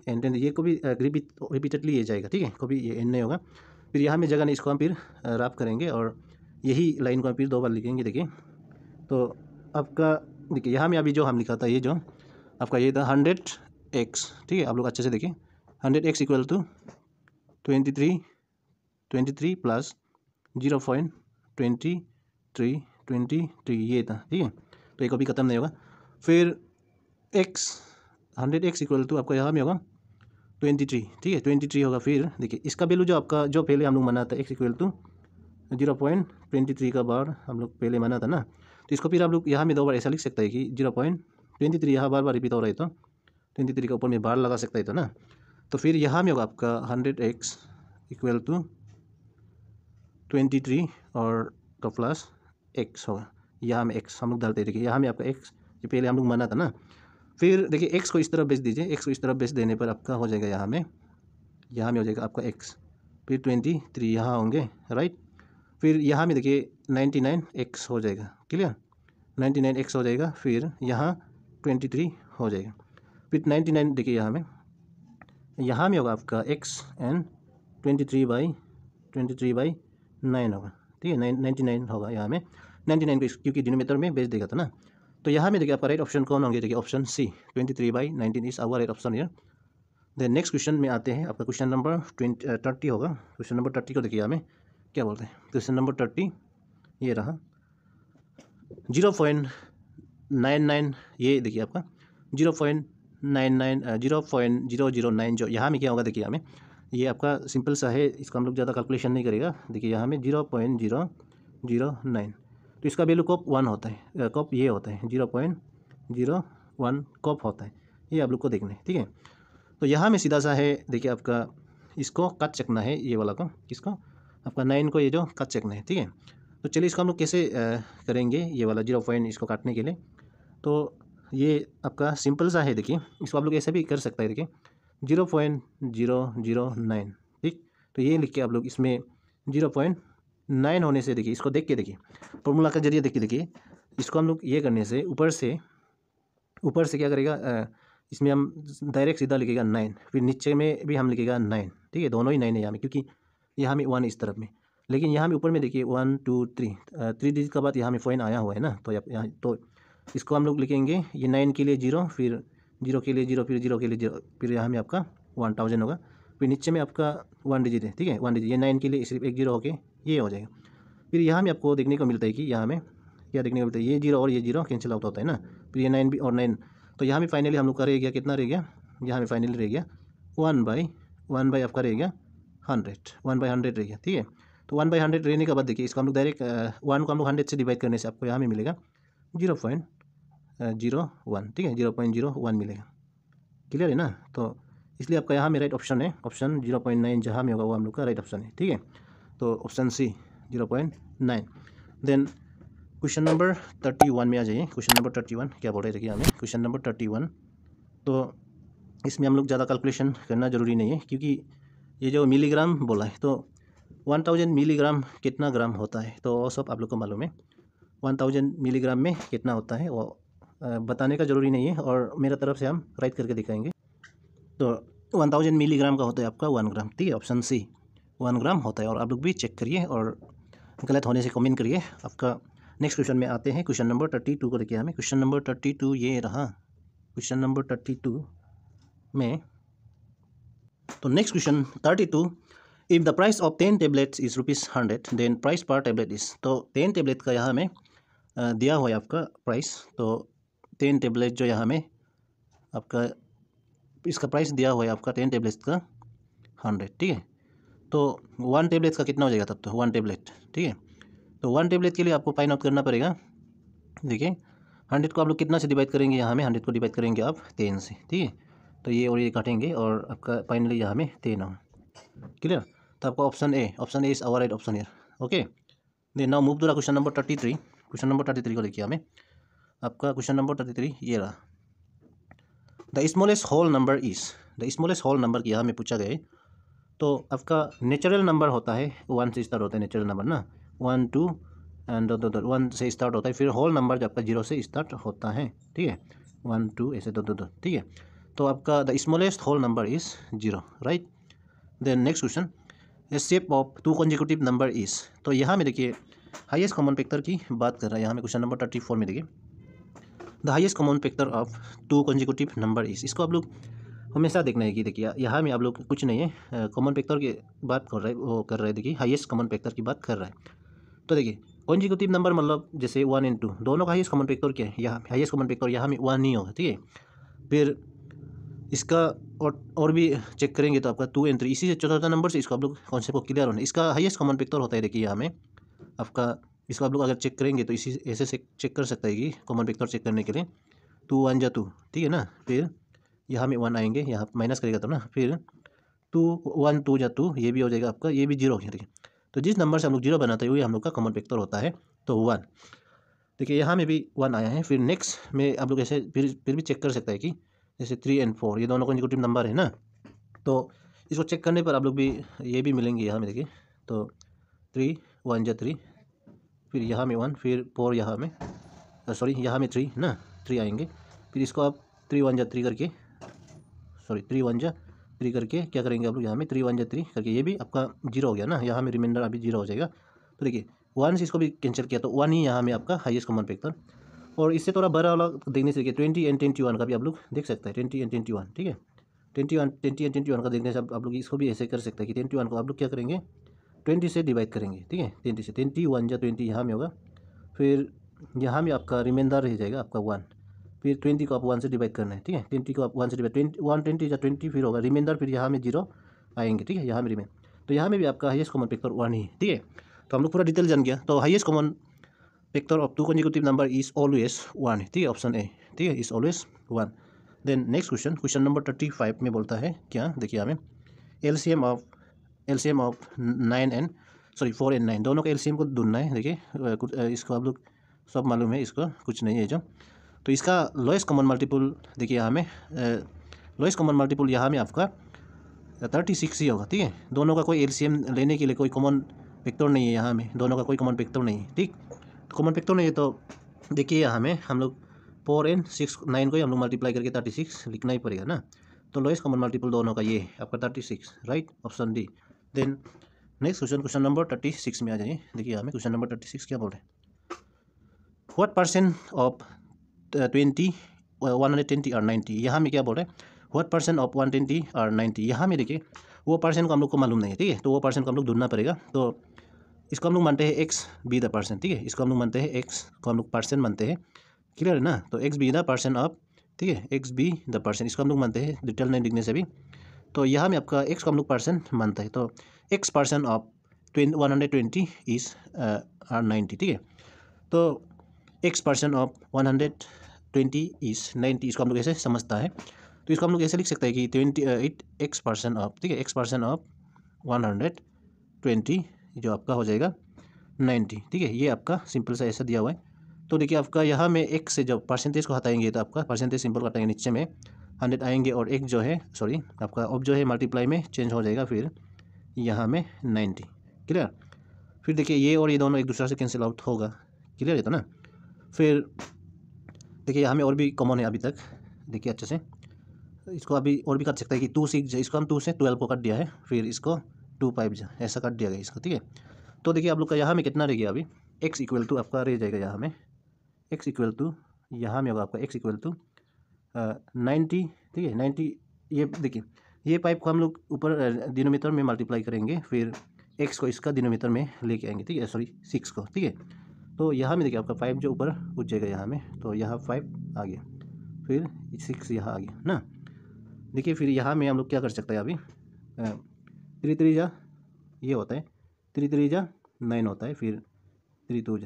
एंड देन ये को भी रिपीटेडली ये जाएगा, ठीक है, कभी ये एंड नहीं होगा। फिर यहाँ में जगह नहीं, इसको हम फिर रैप करेंगे और यही लाइन को हम फिर 2 बार लिखेंगे। देखिए तो आपका देखिए यहाँ में अभी जो हम लिखा था, ये जो आपका ये था 100x, ठीक है, आप लोग अच्छे से देखिए 100x इक्वल टू 23 प्लस 0.23 ये था, ठीक है, तो ये कभी ख़त्म नहीं होगा। फिर x 100x इक्वल टू आपका यहाँ में होगा 23, ठीक है, 23 होगा। फिर देखिए इसका वैल्यू जो आपका जो पहले हम लोग माना था x इक्वल टू 0.23 का बार हम लोग पहले माना था ना, तो इसको फिर आप लोग यहाँ में 2 बार ऐसा लिख सकता है कि 0.23 यहाँ बार बार रिपीट हो रहा है तो 23 के ऊपर में बार लगा सकता है तो ना, तो फिर यहाँ में होगा आपका 100x इक्वल टू 23 और तो प्लस x होगा, यहाँ में x हम लोग डालते हैं। देखिए यहाँ में आपका x जो पहले हम लोग माना था ना, फिर देखिए x को इस तरफ बेच दीजिए, x को इस तरफ बेच देने पर आपका हो जाएगा यहाँ में हो जाएगा आपका x, फिर 23 यहाँ होंगे, राइट। फिर यहाँ में देखिए 99x हो जाएगा, क्लियर, 99x हो जाएगा। फिर यहाँ 23 हो जाएगा, फिर 99 देखिए यहाँ में होगा आपका x एंड 23/9 होगा, ठीक है, 99 होगा यहाँ में, 99 को क्योंकि डिनोमिनेटर में बेच देगा था ना, तो यहाँ में देखिए आपका राइट ऑप्शन कौन होंगे, देखिए option C 23/19 is our right option here. Then next question में आते हैं, आपका क्वेश्चन नंबर 30 होगा। क्वेश्चन नंबर 30 को देखिए हमें क्या बोलते हैं, क्वेश्चन नंबर 30 ये रहा 0.99, ये देखिए आपका 0.009 जो यहाँ में क्या होगा, देखिए हमें ये आपका सिंपल सा है, इसको हम लोग ज़्यादा कैलकुलेशन नहीं करेगा। देखिए यहाँ में 0.009, तो इसका वैल्यू कॉप 1 होता है, कॉप ये होता है 0.01 कॉप होता है, ये आप लोग को देखना है, ठीक है। तो यहाँ में सीधा सा है, देखिए आपका इसको कट चकना है, ये वाला को, किसको, आपका 9 को ये जो कट चकना है, ठीक है। तो चलिए इसको हम लोग कैसे करेंगे, ये वाला 0 पॉइंट इसको काटने के लिए, तो ये आपका सिंपल सा है। देखिए इसको आप लोग ऐसे भी कर सकते हैं, देखिए 0.009, ठीक, तो ये लिख के आप लोग इसमें 0.9 होने से देखिए इसको देख के देखिए फॉर्मूला का जरिए देखिए इसको हम लोग ये करने से ऊपर से क्या करेगा, इसमें हम डायरेक्ट सीधा लिखेगा 9, फिर नीचे में भी हम लिखेगा 9, ठीक है, दोनों ही 9 है यहाँ में, क्योंकि यहाँ में 1 इस तरफ में, लेकिन यहाँ में ऊपर में देखिए 1 2 3 डिजिट का बाद यहाँ में पॉइंट आया हुआ है ना, तो यहाँ तो इसको हम लोग लिखेंगे ये 9 के लिए 0, फिर 0 के लिए 0, फिर 0 के लिए 0, फिर यहाँ में आपका 1000 होगा, फिर नीचे में आपका 1 डिजिट है, ठीक है, 1 डिजिट, ये 9 के लिए सिर्फ एक 0 होके ये हो जाएगा। फिर यहाँ में आपको देखने को मिलता है कि यहाँ में क्या देखने को मिलता है, ये 0 और ये 0 कैंसिल आउट होता है ना, फिर ये 9 भी और 9, तो यहाँ में फाइनली हम लोग का रह गया, कितना रह गया, यहाँ में फाइनली रह गया 1/1 आपका रह गया 100, 1/100 रह गया, ठीक है। तो 1/100 रहने के बाद देखिए इसको हम लोग डायरेक्ट 1 को हम लोग 100 से डिवाइड करने से आपको यहाँ में मिलेगा 0.01, ठीक है, 0.01 मिलेगा, क्लियर है ना। तो इसलिए आपका यहाँ में राइट ऑप्शन है, ऑप्शन 0.9 जहाँ में होगा वो हम लोग का राइट ऑप्शन है, ठीक है। तो option C 0.9। Then question number 31 में आ जाइए। क्वेश्चन नंबर 31 क्या बोल रहे थे कि हमें, क्वेश्चन नंबर 31, तो इसमें हम लोग ज़्यादा कैलकुलेशन करना ज़रूरी नहीं है, क्योंकि ये जो मिलीग्राम बोला है, तो 1000 मिलीग्राम कितना ग्राम होता है, तो वो सब आप लोग को मालूम है, 1000 मिलीग्राम में कितना होता है वो बताने का ज़रूरी नहीं है, और मेरा तरफ से हम राइट करके दिखाएंगे। तो 1000 मिलीग्राम का होता है आपका 1 ग्राम, ठीक है, ऑप्शन सी 1 ग्राम होता है, और आप लोग भी चेक करिए और गलत होने से कमेंट करिए। आपका नेक्स्ट क्वेश्चन में आते हैं, क्वेश्चन नंबर 32 को देखिए हमें, क्वेश्चन नंबर 32 ये रहा, क्वेश्चन नंबर 32 में, तो next question 32, if the price of 10 tablets is ₹100 then price per tablet is, तो 10 टेबलेट का यहाँ में दिया हुआ है आपका प्राइस, तो 10 टेबलेट जो यहाँ में आपका इसका प्राइस दिया हुआ है आपका 10 टेबलेट्स का 100, ठीक है। तो 1 टेबलेट का कितना हो जाएगा तब, तो 1 टेबलेट, ठीक है, तो 1 टेबलेट के लिए आपको फाइंड आउट करना पड़ेगा। देखिए 100 को आप लोग कितना से डिवाइड करेंगे, यहाँ में 100 को डिवाइड करेंगे आप 10 से, ठीक है, तो ये और ये काटेंगे और आपका फाइनली यहाँ में 10 होगा, क्लियर। तो आपका option A is our right option here, okay. Then now move to the question number 33। Question number 33 को देखिए हमें, आपका क्वेश्चन नंबर 33 ये रहा, the smallest whole number is, the smallest whole number की यहाँ में पूछा गया है, तो आपका नेचुरल नंबर होता है 1 से स्टार्ट होता है नेचुरल नंबर ना, 1 2 एंड 1 से स्टार्ट होता है, फिर होल नंबर जो आपका 0 से स्टार्ट होता है, ठीक है, 1 2 ऐसे दो, ठीक है। तो आपका the smallest whole number is 0, right. Then next question, the shape of two consecutive number is. तो यहाँ में देखिए हाईएस्ट कॉमन फैक्टर की बात कर रहा है, यहाँ में क्वेश्चन नंबर 34 में देखिए the highest common factor of two consecutive number is. इसको आप लोग हमेशा देखना है कि देखिए यहाँ में आप लोग कुछ नहीं है, कॉमन फैक्टर की बात कर रहे हैं, वो कर रहे हैं, देखिए हाईएस्ट कॉमन फैक्टर की बात कर रहा है। तो देखिए कॉन्जिक्यूटिव नंबर मतलब जैसे 1 और 2 दोनों का हाईएस्ट कॉमन फैक्टर क्या है, यहाँ हाईएस्ट कॉमन फैक्टर यहाँ में 1 नहीं होगा, ठीक है। फिर इसका और भी चेक करेंगे तो आपका 2 और 3, इसी से चौथा नंबर से इसको आप लोग कॉन्सेप्ट को क्लियर होना है। इसका हाईएस्ट कॉमन फैक्टर होता है, देखिए यहाँ में आपका इसको आप लोग अगर चेक करेंगे तो इसी ऐसे से चेक कर सकता है कि कॉमन फैक्टर चेक करने के लिए 2 1 जा 2, ठीक है ना। फिर यहाँ में 1 आएंगे, यहाँ माइनस करेगा तब ना, फिर 2 1 2 जा 2, ये भी हो जाएगा आपका, ये भी 0 हो गया, देखिए। तो जिस नंबर से हम लोग 0 बनाते हैं वही हम लोग का कॉमन फैक्टर होता है, तो 1। देखिए यहाँ में भी 1 आया है। फिर नेक्स्ट में आप लोग ऐसे फिर भी चेक कर सकते हैं कि जैसे 3 और 4 ये दोनों कॉन्जिक्यूटिव नंबर है ना, तो इसको चेक करने पर आप लोग भी ये भी मिलेंगे यहाँ में, देखिए। तो 3 1 जा 3, फिर यहाँ में 1, फिर 4 यहाँ में सॉरी यहाँ में 3 ना, 3 आएंगे। फिर इसको आप 3 1 जा 3 करके 3 1 जा 3 करके क्या करेंगे आप लोग, यहाँ में 3 1 जा 3 करके ये भी आपका 0 हो गया ना, यहाँ में रिमाइंडर अभी 0 हो जाएगा। तो देखिए 1 से इसको भी कैंसिल किया तो 1 ही यहाँ में आपका हाईएस्ट कॉमन फैक्टर। और इससे थोड़ा बड़ा वाला देखने से देखिए 20 और 21 का भी आप लोग देख सकते हैं, 20 और 21, ठीक है। 20 और 21 का देखने से आप लोग इसको भी ऐसे कर सकते हैं कि 21 को आप लोग क्या करेंगे 20 से डिवाइड करेंगे, ठीक है। 20 से 21 जा 20 यहाँ में होगा, फिर यहाँ में आपका रिमाइंडर रह जाएगा आपका 1, फिर 20 को आप 1 से डिवाइड करना है, ठीक है। 20 को आप 1 से डिवाइड 120 या 20 फिर होगा रिमाइंडर, फिर यहाँ में 0 आएंगे, ठीक है, यहाँ में रिमेन। तो यहाँ में भी आपका हाईएस्ट कॉमन फैक्टर 1 ही है, ठीक है। तो हम लोग पूरा डिटेल जान गया। तो highest common factor of two consecutive number is always 1, ठीक है, ऑप्शन ए, ठीक है, is always 1। Then next question, question number 35 में बोलता है क्या, देखिए हमें एलसीएम ऑफ 4 और 9 दोनों का एलसीएम को ढूंढना है। देखिए इसको आप लोग सब मालूम है, इसको कुछ नहीं है जो। तो इसका लोएस्ट कॉमन मल्टीपल देखिए यहाँ में लोएस्ट कॉमन मल्टीपल यहाँ में आपका 36 ही होगा, ठीक है। दोनों का कोई एलसीएम लेने के लिए कोई कॉमन फैक्टर नहीं है, यहाँ में दोनों का कोई कॉमन फैक्टर नहीं है, ठीक। कॉमन फैक्टर नहीं है तो देखिए यहाँ में हम लोग 4 और 6 9 को ही हम लोग मल्टीप्लाई करके 36 लिखना ही पड़ेगा ना। तो लोएस्ट कॉमन मल्टीपल दोनों का ये है आपका 36, right, option D. Then next question, question number 36 में आ जाइए। देखिए यहाँ में क्वेश्चन नंबर 36 क्या बोल रहे हैं, व्हाट परसेंट ऑफ 20 120 और 90। यहाँ में क्या बोल रहे हैं, व्हाट परसेंट ऑफ 120 और 90। यहाँ में देखिए वो परसेंट को हम लोग को मालूम नहीं है, ठीक है। तो वो परसेंट को हम लोग ढूंढना पड़ेगा। तो इसको हम लोग मानते हैं एक्स बी द परसेंट, ठीक है। इसको हम लोग मानते हैं एक्स को हम लोग परसेंट मानते हैं, क्लियर है ना। तो x be the percent of, ठीक है, एक्स बी द परसेंट इसको हम लोग मानते हैं डिटेल नहीं लिखने से भी। तो यहाँ में आपका एक्स को हम लोग परसेंट मानता है, तो एक्स परसेंट ऑफ 120 इज 90, ठीक है। तो एक्स परसेंट ऑफ 120 इज 90, इसको हम लोग ऐसे समझता है। तो इसको हम लोग ऐसे लिख सकते हैं कि 28 एक्स परसेंट ऑफ, ठीक है, एक्स परसेंट ऑफ 120 जो आपका हो जाएगा 90, ठीक है। ये आपका सिंपल सा ऐसा दिया हुआ है। तो देखिए आपका यहाँ में एक से जब परसेंटेज को हटाएंगे तो आपका परसेंटेज सिंपल हटाएंगे, नीचे में 100 आएंगे और एक जो है सॉरी आपका अब जो है मल्टीप्लाई में चेंज हो जाएगा, फिर यहाँ में 90, क्लियर। फिर देखिए ये और ये दोनों एक दूसरे से कैंसिल आउट होगा, क्लियर है तो ना। फिर देखिए यहाँ में और भी कॉमन है अभी तक, देखिए अच्छे से इसको अभी और भी कर सकते हैं कि 2 6 इसको हम 2 से 12 को काट दिया है, फिर इसको 2 5 ऐसा काट दिया गया इसको, ठीक है। तो देखिए आप लोग का यहाँ में कितना रह गया अभी, एक्स इक्वल टू आपका रह जाएगा यहाँ में एक्स इक्वल टू यहाँ में होगा आपका एक्स इक्वल टू 90, ठीक है 90। ये देखिए ये पाइप को हम लोग ऊपर डिनोमीटर में मल्टीप्लाई करेंगे, फिर एक्स को इसका डिनोमीटर में लेके आएंगे, ठीक है, सॉरी 6 को, ठीक है। तो यहाँ में देखिए आपका 5 जो ऊपर उठ जाएगा यहाँ में, तो यहाँ 5 आ गया, फिर 6 यहाँ आ गया ना। देखिए फिर यहाँ में हम लोग क्या कर सकते हैं अभी 3 3 जा ये होता है 3 3 जा 9 होता है, फिर 3 2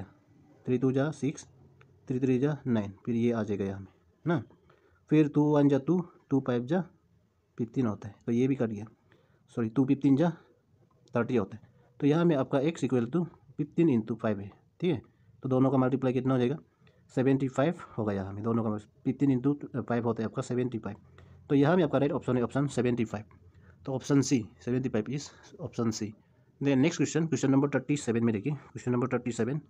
जा 6 3 3 जा 9, फिर ये आ जाएगा यहाँ में ना। फिर 2 1 जा 2 2 5 जा 15 होता है, तो ये भी कट गया, सॉरी 2 15 जा 30 होता है। तो यहाँ में आपका एक्स इक्वल टू 15 × 5 है, ठीक है। तो दोनों का मल्टीप्लाई कितना हो जाएगा 75 होगा, यहाँ में दोनों का 15 × 5 होता है आपका 75। तो यहाँ में आपका राइट ऑप्शन है ऑप्शन 75। तो option C 75 is option C, then next question number 37 में देखिए, क्वेश्चन नंबर 37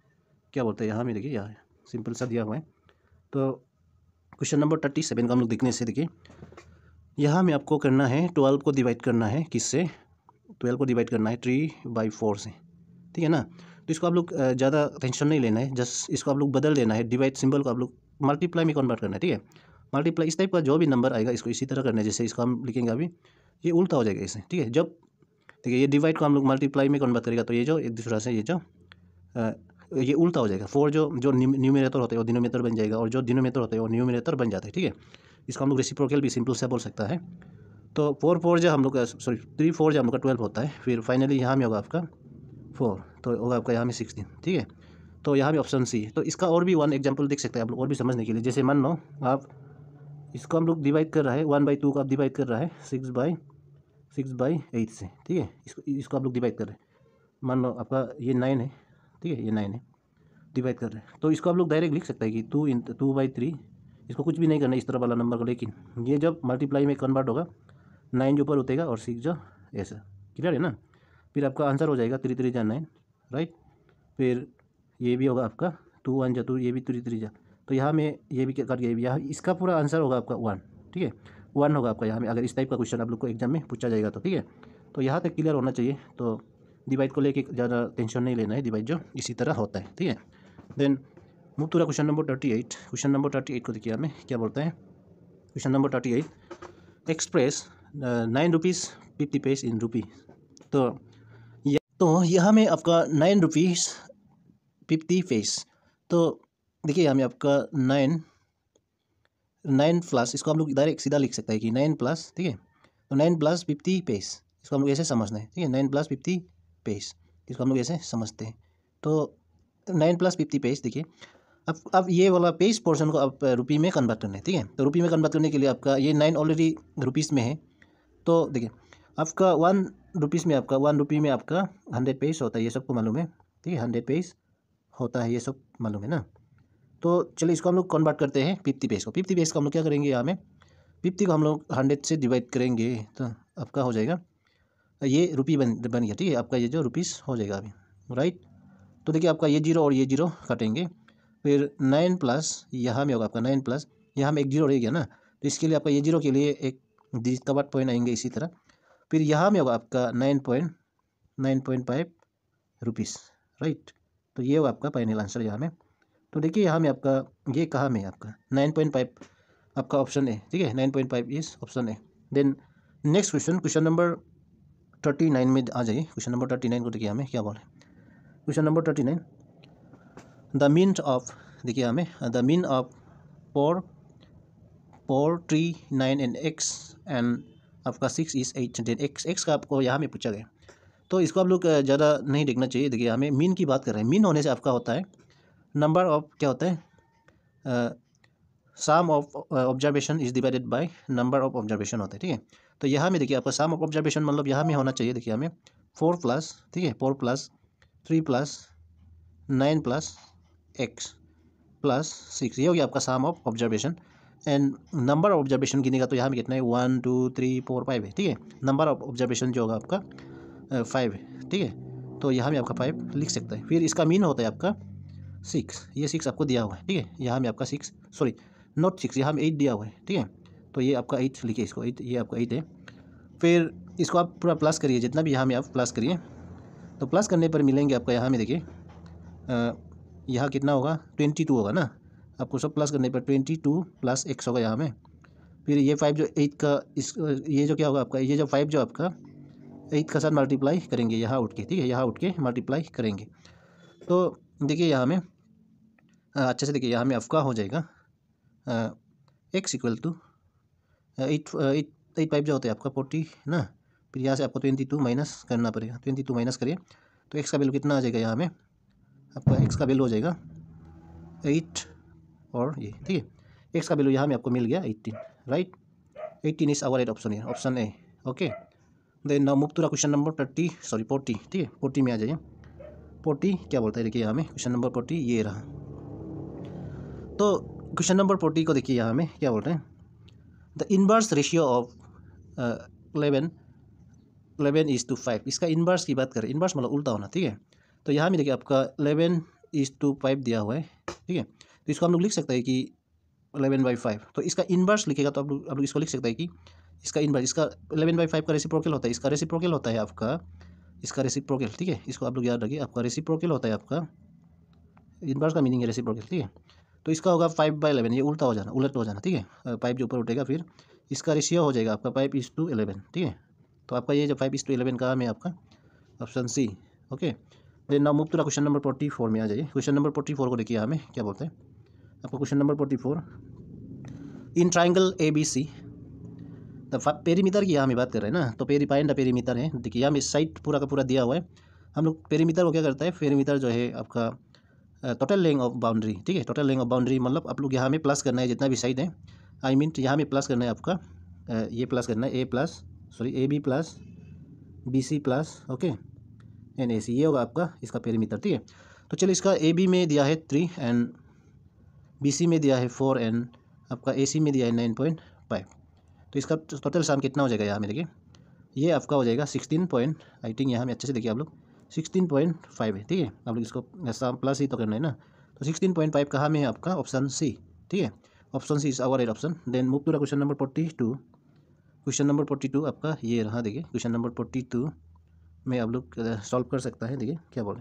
क्या बोलते हैं यहाँ में देखिए, यहाँ सिंपल सा दिया हुआ है। तो क्वेश्चन नंबर 37 को हम लोग देखने से देखिए, यहाँ में आपको करना है 12 को डिवाइड करना है, किससे? 12 को डिवाइड करना है 3/4 से, ठीक है ना। तो इसको आप लोग ज़्यादा टेंशन नहीं लेना है, जस्ट इसको आप लोग बदल देना है, डिवाइड सिंबल को आप लोग मल्टीप्लाई में कन्वर्ट करना है, ठीक है। मल्टीप्लाई इस टाइप का जो भी नंबर आएगा इसको इसी तरह करना है, जैसे इसको हम लिखेंगे अभी, ये उल्टा हो जाएगा इसे, ठीक है। जब देखिए ये डिवाइड को हम लोग मल्टीप्लाई में कन्वर्ट करेगा तो ये जो एक दूसरा से ये जो ये उल्टा हो जाएगा। 4 जो न्यूमरेटर होते हैं वो डिनोमिनेटर बन जाएगा, और जो डिनोमिनेटर होते हैं वो न्यूमरेटर बन जाता है, ठीक है। इसको हम लोग रेसिप्रोकल भी सिंपल से बोल सकता है। तो 4 जो हम लोग का 3/4 जो हम लोग का 12 होता है, फिर फाइनली यहाँ में होगा आपका 4, तो होगा आपका यहाँ में 16, ठीक है। तो यहाँ में ऑप्शन सी। तो इसका और भी वन एग्जाम्पल देख सकते हैं आप लोग और भी समझने के लिए। जैसे मान लो आप इसको हम लोग डिवाइड कर रहा है 1/2 को आप डिवाइड कर रहा है 6/8 से, ठीक है। इसको आप लोग डिवाइड कर रहे हैं, मान लो आपका ये 9 है, ठीक है, ये 9 है, डिवाइड कर रहे हैं। तो इसको आप लोग डायरेक्ट लिख सकते हैं कि 2/3, इसको कुछ भी नहीं करना इस तरह वाला नंबर को, लेकिन ये जब मल्टीप्लाई में कन्वर्ट होगा 9 जो ऊपर उठेगा और 6 जो ऐसा, क्लियर है ना। फिर आपका आंसर हो जाएगा 3 3 जा 9, राइट। फिर ये भी होगा आपका 2 1 जा 2, ये भी 3 3 जा, तो यहाँ में ये भी कट गया, यहाँ इसका पूरा आंसर होगा आपका 1, ठीक है। 1 होगा आपका यहाँ में, अगर इस टाइप का क्वेश्चन आप लोग को एग्जाम में पूछा जाएगा तो, ठीक है। तो यहाँ तक क्लियर होना चाहिए। तो डिवाइड को लेके ज़्यादा टेंशन नहीं लेना है, डिवाइड जो इसी तरह होता है, ठीक है। Then move to question number 38। Question number 38 को देखिए हमें क्या बोलता है। क्वेश्चन नंबर 38, एक्सप्रेस 9 रुपीज़ 50 पैसे इन रुपी। तो यहाँ में आपका 9 रुपीज़ 50 पैसे। तो देखिए यहाँ में आपका 9 प्लस, इसको हम लोग डायरेक्ट सीधा लिख सकते हैं कि 9 प्लस, ठीक है। तो 9 प्लस 50 पैसे, इसको हम लोग ऐसे समझना है, ठीक है। 9 प्लस 50 पैसे, इसको हम लोग ऐसे समझते हैं। तो 9 प्लस 50 पैसे देखिए, अब ये वाला पेज पोर्शन को आप रुपी में कन्वर्ट करना है, ठीक है। तो रुपी में कन्वर्ट करने के लिए आपका ये 9 ऑलरेडी रुपीज़ में है। तो देखिए आपका 1 रुपीज़ में आपका 1 रुपी में आपका 100 पैसे होता है, ये सबको मालूम है, ठीक है। 100 पैसे होता है, ये सब मालूम है ना। तो चलिए इसको हम लोग कन्वर्ट करते हैं 50 पैसे को। 50 पैसे को हम लोग क्या करेंगे, यहाँ में 50 को हम लोग 100 से डिवाइड करेंगे, तो आपका हो जाएगा ये रुपी बन गया, ठीक है। आपका ये जो रुपीज़ हो जाएगा अभी, राइट। तो देखिए आपका ये 0 और ये 0 काटेंगे, फिर 9 प्लस यहाँ में होगा आपका 9 प्लस, यहाँ में एक 0 रह गया ना, तो इसके लिए आपका ये 0 के लिए एक डिजिट का बाद पॉइंट आएंगे इसी तरह। फिर यहाँ में होगा आपका 9.5 रुपीज़, राइट। तो ये होगा आपका फाइनल आंसर यहाँ में। तो देखिए यहाँ में आपका ये कहाँ में है, आपका 9.5 आपका ऑप्शन है, ठीक है। 9.5 इस ऑप्शन है। देन नेक्स्ट क्वेश्चन नंबर 39 में आ जाइए। क्वेश्चन नंबर 39 को देखिए हमें क्या बोले। Question number 39, the mean of, देखिए हमें the mean of 4 3 9 and x and आपका 6 इज 8। देन x का आपको यहाँ में पूछा गया, तो इसको आप लोग ज़्यादा नहीं देखना चाहिए। देखिए हमें मीन की बात कर रहे हैं, मीन होने से आपका होता है नंबर ऑफ, क्या होता है, sum of observation is divided by number of observation होता है, ठीक है। तो यहाँ में देखिए आपका सम ऑफ ऑब्जर्वेशन मतलब यहाँ में होना चाहिए, देखिए हमें 4 प्लस, ठीक है, 4 plus 3 plus 9 plus x plus 6, ये हो गया आपका sum of observation. And number of observation गिनेगा तो यहाँ में कितना है 1 2 3 4 5 है, ठीक है। नंबर ऑफ ऑब्जर्वेशन जो होगा आपका 5 है, ठीक है। तो यहाँ में आपका 5 लिख सकता है। फिर इसका मीन होता है आपका 6, ये 6 आपको दिया हुआ है, ठीक है। यहाँ में आपका 6, सॉरी नॉट 6, यहाँ में 8 दिया हुआ है, ठीक है। तो ये आपका 8 लिखिए इसको, 8, ये आपका 8 है। फिर इसको आप पूरा प्लस करिए, जितना भी यहाँ में आप प्लस करिए, तो प्लस करने पर मिलेंगे आपका यहाँ में देखिए यहाँ कितना होगा 22 होगा ना, आपको सब प्लस करने पर 22 प्लस x होगा यहाँ में। फिर ये 5 जो 8 का इस, ये जो क्या होगा आपका, ये जो 5 जो आपका 8 का साथ मल्टीप्लाई करेंगे यहाँ उठ के, ठीक है, यहाँ उठ के मल्टीप्लाई करेंगे। तो देखिए यहाँ में अच्छे से देखिए, यहाँ में आपका हो जाएगा x इक्वल टू 8 5 जो होता है आपका 40 ना। फिर यहाँ से आपको 22 माइनस करना पड़ेगा, 22 माइनस करिए तो x का वैल्यू कितना आ जाएगा, यहाँ में आपका x का वैल्यू हो जाएगा 8 और ये, ठीक है। x का वैल्यू यहाँ में आपको मिल गया 18, right. 18 is our right option है, option A, okay. Then now move to question number 40, ठीक है। 40 में आ जाइए। 40 क्या बोलता है, देखिए यहाँ में क्वेश्चन नंबर 40 ये रहा। तो क्वेश्चन नंबर 40 को देखिए यहाँ में क्या बोल रहे हैं, द इनवर्स रेशियो ऑफ 11 11:5, इसका इन्वर्स की बात करें, इन्वर्स मतलब उल्टा होना, ठीक है। तो यहाँ में देखिए आपका 11:5 दिया हुआ है, ठीक है। तो इसको हम लोग लिख सकते हैं कि 11/5, तो इसका इन्वर्स लिखेगा तो आप लोग इसको लिख सकते हैं कि इसका इन्वर्स, इसका 11/5 का रेसिप्रोकल होता है, इसका रेसिप्रोकल होता है आपका, इसका रेसिप्रोकल, ठीक है। इसको आप लोग याद रखिए, आपका रेसिप्रोकल होता है आपका, इन्वर्स का मीनिंग है रेसिप्रोकल, ठीक है। तो इसका होगा 5/11, ये उल्टा हो जाना, उलट हो जाना, ठीक है। 5 जो ऊपर उठेगा फिर इसका रेशियो हो जाएगा आपका 5:11, ठीक है। तो आपका ये जो 5:11 का है आपका option C, okay. Then now move to the question number 44 में आ जाइए। क्वेश्चन नंबर 44 को देखिए, हमें क्या बोलते हैं आपका question number 44, in triangle ABC the perimeter की यहाँ हम बात कर रहे हैं ना, तो फाइंड द पेरीमीटर है। देखिए यहाँ में साइड पूरा का पूरा दिया हुआ है, हम लोग पेरीमीटर को क्या करता है, पेरीमीटर जो है आपका टोटल लेंथ ऑफ बाउंड्री, ठीक है। टोटल लेंथ ऑफ बाउंड्री मतलब आप लोग यहाँ में प्लस करना है जितना भी साइड है, आई मीन यहाँ में प्लस करना है आपका, ये प्लस करना है AB plus BC plus, okay, and AC, ये होगा आपका इसका पेरीमीटर, ठीक है। तो चलिए इसका AB में दिया है 3 एंड BC में दिया है 4 एंड आपका AC में दिया है 9.5। तो इसका टोटल सम कितना हो जाएगा यहाँ में देखिए, ये आपका हो जाएगा 16 आई थिंक यहाँ में अच्छे से देखिए आप लोग 16.5 है, ठीक है। आप लोग इसको ऐसा प्लस ही तो करना है ना, तो 16.5 कहाँ में है आपका ऑप्शन सी, ठीक है। Option C is our right option. Then move to the question number 42। Question number 42 आपका ये रहा, देखिए क्वेश्चन नंबर 42 में आप लोग सॉल्व कर सकता है। देखिए क्या बोले,